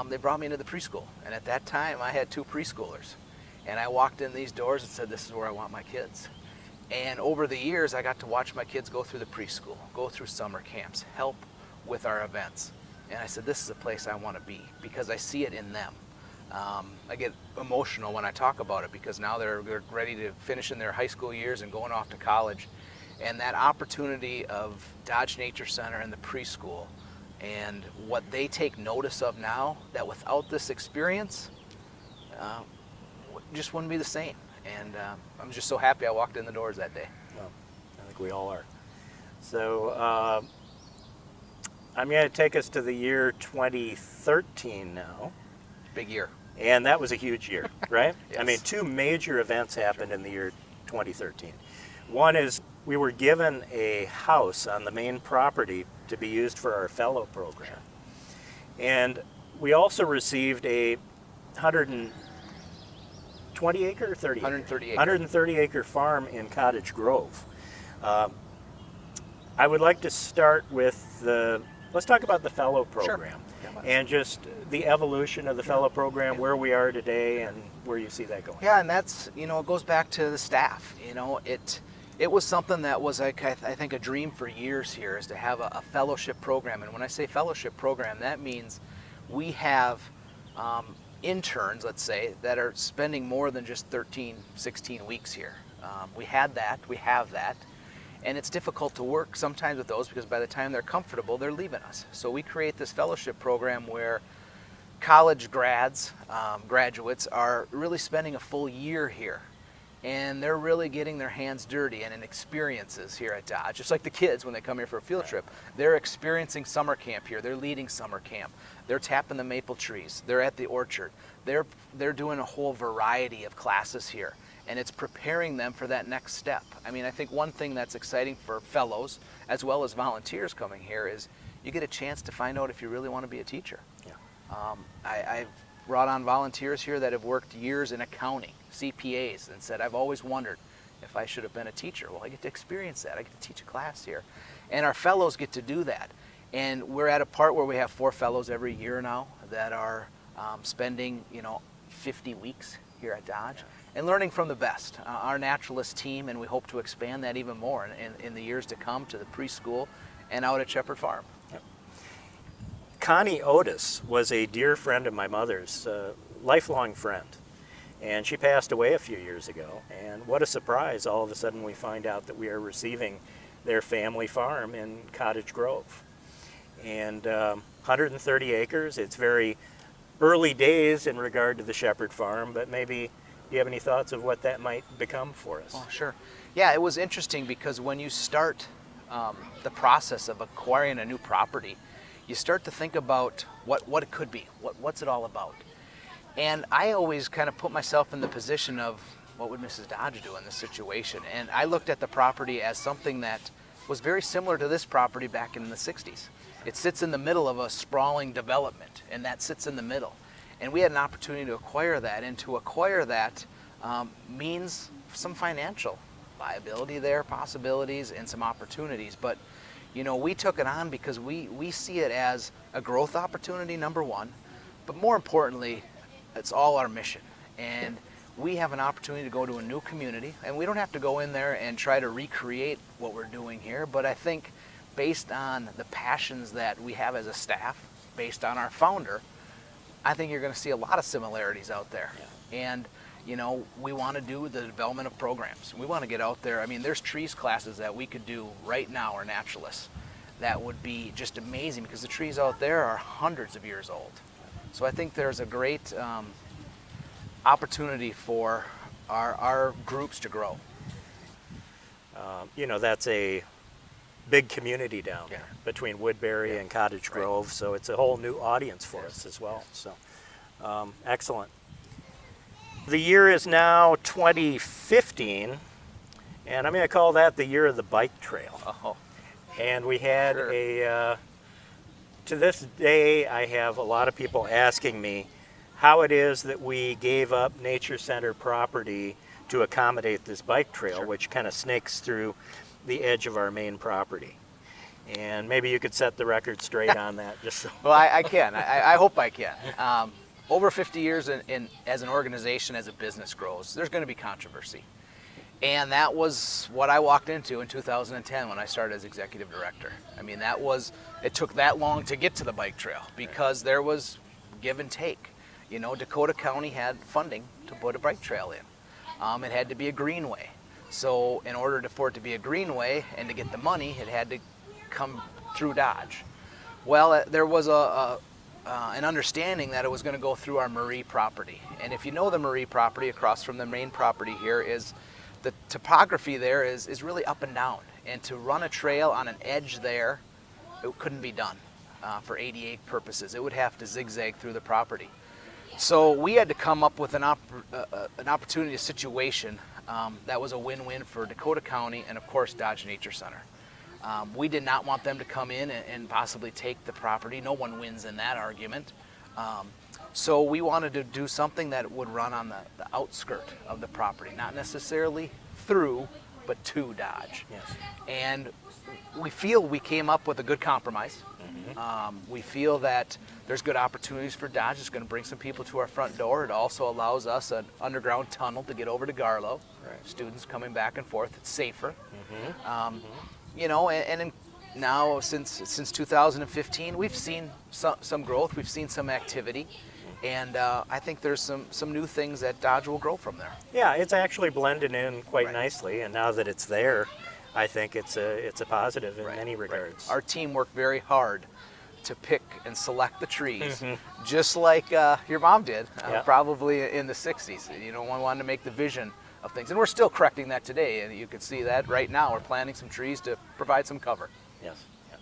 they brought me into the preschool. And at that time, I had 2 preschoolers. And I walked in these doors and said, this is where I want my kids. And over the years, I got to watch my kids go through the preschool, go through summer camps, help with our events. And I said, this is a place I want to be, because I see it in them. I get emotional when I talk about it, because now they're ready to finish in their high school years and going off to college. And that opportunity of Dodge Nature Center and the preschool, and what they take notice of now, that without this experience, just wouldn't be the same. And I'm just so happy I walked in the doors that day. Well, I think we all are. So I'm going to take us to the year 2013 now. Big year. And that was a huge year, right? Yes. I mean, 2 major events happened in the year 2013. One is we were given a house on the main property to be used for our fellow program. And we also received a 120 acre or 30 acre? 130 acre farm in Cottage Grove. I would like to start with let's talk about the fellow program. Sure. And just the evolution of the fellow program, where we are today and where you see that going. Yeah, and that's, it goes back to the staff. It was something that was, I think, a dream for years here, is to have a fellowship program. And when I say fellowship program, that means we have interns, let's say, that are spending more than just 13, 16 weeks here. We have that. And it's difficult to work sometimes with those, because by the time they're comfortable, they're leaving us. So we create this fellowship program where college graduates are really spending a full year here. And they're really getting their hands dirty and in experiences here at Dodge. Just like the kids when they come here for a field trip. They're experiencing summer camp here. They're leading summer camp. They're tapping the maple trees. They're at the orchard. They're doing a whole variety of classes here. And it's preparing them for that next step. I mean, I think one thing that's exciting for fellows as well as volunteers coming here is you get a chance to find out if you really want to be a teacher. Yeah. I've brought on volunteers here that have worked years in accounting, CPAs, and said, I've always wondered if I should have been a teacher. Well, I get to experience that. I get to teach a class here. And our fellows get to do that. And we're at a part where we have 4 fellows every year now that are spending, 50 weeks here at Dodge. Yeah. And learning from the best, our naturalist team, and we hope to expand that even more in the years to come to the preschool and out at Shepherd Farm. Yep. Connie Otis was a dear friend of my mother's, lifelong friend, and she passed away a few years ago. And what a surprise, all of a sudden we find out that we are receiving their family farm in Cottage Grove. And 130 acres, it's very early days in regard to the Shepherd Farm, but maybe do you have any thoughts of what that might become for us? Oh, sure. Yeah, it was interesting because when you start the process of acquiring a new property, you start to think about what it could be, what's it all about. And I always kind of put myself in the position of what would Mrs. Dodge do in this situation? And I looked at the property as something that was very similar to this property back in the 60s. It sits in the middle of a sprawling development, and that sits in the middle. And we had an opportunity to acquire that, and to acquire that means some financial liability there, possibilities, and some opportunities. But you know, we took it on because we see it as a growth opportunity, number one, but more importantly, it's all our mission. And we have an opportunity to go to a new community, and we don't have to go in there and try to recreate what we're doing here, but I think based on the passions that we have as a staff, based on our founder, I think you're going to see a lot of similarities out there. Yeah. And you know, we want to do the development of programs. We want to get out there. I mean, there's trees classes that we could do right now, or naturalists, that would be just amazing, because the trees out there are hundreds of years old. So I think there's a great opportunity for our groups to grow. You know, that's a big community down there between Woodbury and Cottage Grove, so it's a whole new audience for us as well. So excellent. The year is now 2015, and I'm going to call that the year of the bike trail. Oh. And we had to this day, I have a lot of people asking me how it is that we gave up Nature Center property to accommodate this bike trail, which kind of snakes through the edge of our main property. And maybe you could set the record straight on that. Just so. Well, I can. I hope I can. Over 50 years as an organization, as a business grows, there's going to be controversy. And that was what I walked into in 2010 when I started as executive director. I mean, it took that long to get to the bike trail because there was give and take. You know, Dakota County had funding to put a bike trail in. It had to be a greenway. So in order for it to be a greenway and to get the money, it had to come through Dodge. Well, there was an understanding that it was going to go through our Marie property. And if you know the Marie property across from the main property here, is the topography there is really up and down. And to run a trail on an edge there, it couldn't be done for ADA purposes. It would have to zigzag through the property. So we had to come up with an opportunity, a situation that was a win-win for Dakota County and, of course, Dodge Nature Center. We did not want them to come in and possibly take the property. No one wins in that argument. So we wanted to do something that would run on the outskirt of the property, not necessarily through, but to Dodge. Yes. And we feel we came up with a good compromise. Mm-hmm. We feel that there's good opportunities for Dodge. It's going to bring some people to our front door. It also allows us an underground tunnel to get over to Garlow. Right. Students coming back and forth. It's safer. Mm-hmm. You know, and now since 2015, we've seen some growth. We've seen some activity. And I think there's some new things that Dodge will grow from there. Yeah, it's actually blended in quite nicely, and now that it's there, I think it's a positive in many regards. Our team worked very hard to pick and select the trees, just like your mom did, probably in the 60s. You know, one wanted to make the vision of things, and we're still correcting that today, and you can see that right now. We're planting some trees to provide some cover. Yes. Yeah.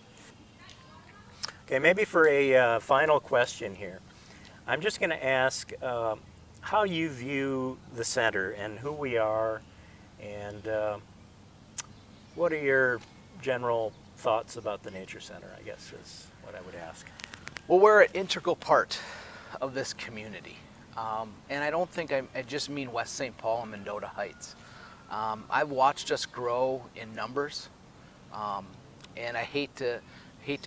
Okay, maybe for a final question here. I'm just going to ask how you view the center and who we are, and what are your general thoughts about the Nature Center, I guess is what I would ask. Well, we're an integral part of this community. And I don't think I just mean West St. Paul and Mendota Heights. I've watched us grow in numbers, and I hate to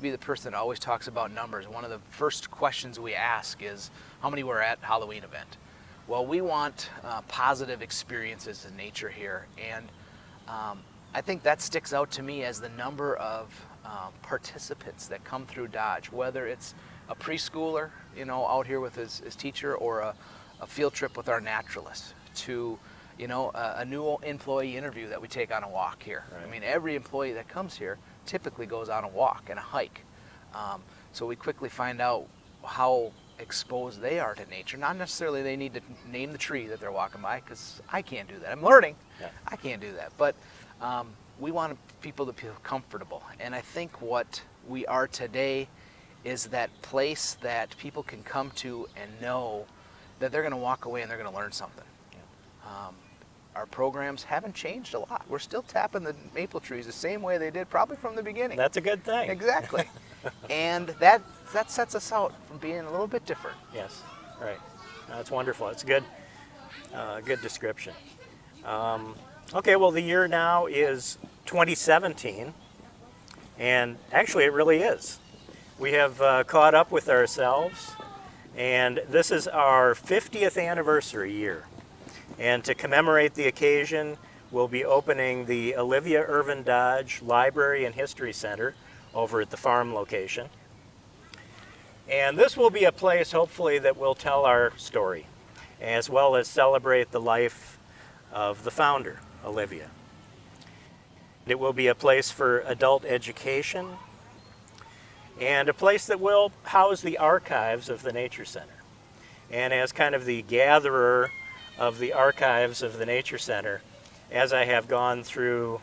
be the person that always talks about numbers. One of the first questions we ask is, how many were at Halloween event? Well, we want positive experiences in nature here, and I think that sticks out to me as the number of participants that come through Dodge, whether it's a preschooler, you know, out here with his teacher, or a field trip with our naturalists, to, you know, a new employee interview that we take on a walk here. Right. I mean, every employee that comes here typically goes on a walk and a hike. So we quickly find out how exposed they are to nature. Not necessarily they need to name the tree that they're walking by, because I can't do that. I'm learning. Yeah. I can't do that. But we want people to feel comfortable. And I think what we are today is that place that people can come to and know that they're going to walk away and they're going to learn something. Yeah. Our programs haven't changed a lot. We're still tapping the maple trees the same way they did probably from the beginning. That's a good thing. Exactly. And that sets us out from being a little bit different. Yes. Right. That's wonderful. It's good. Good description. Okay, well, the year now is 2017, and actually it really is. We have caught up with ourselves, and this is our 50th anniversary year. And to commemorate the occasion, we'll be opening the Olivia Irvin Dodge Library and History Center over at the farm location. And this will be a place, hopefully, that will tell our story, as well as celebrate the life of the founder, Olivia. It will be a place for adult education and a place that will house the archives of the Nature Center. And as kind of the gatherer of the archives of the Nature Center, as I have gone through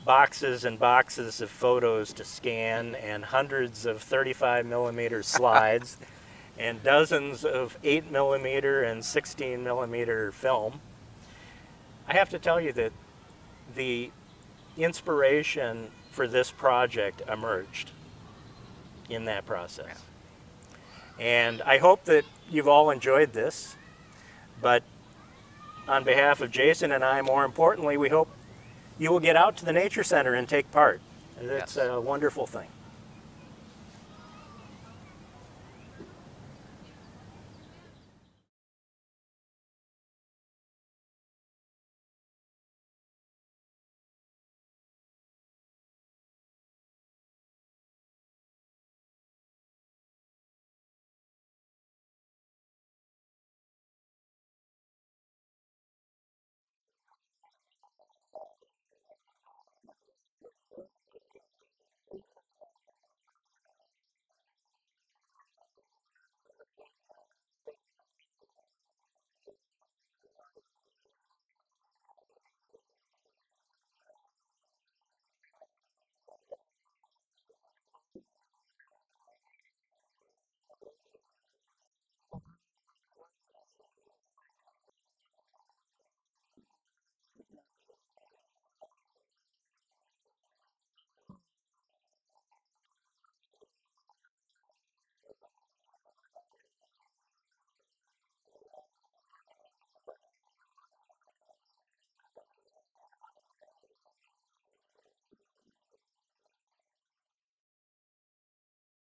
boxes and boxes of photos to scan and hundreds of 35 millimeter slides and dozens of 8 millimeter and 16 millimeter film, I have to tell you that the inspiration for this project emerged in that process. And I hope that you've all enjoyed this, but on behalf of Jason and I, more importantly, we hope you will get out to the Nature Center and take part. It's a wonderful thing.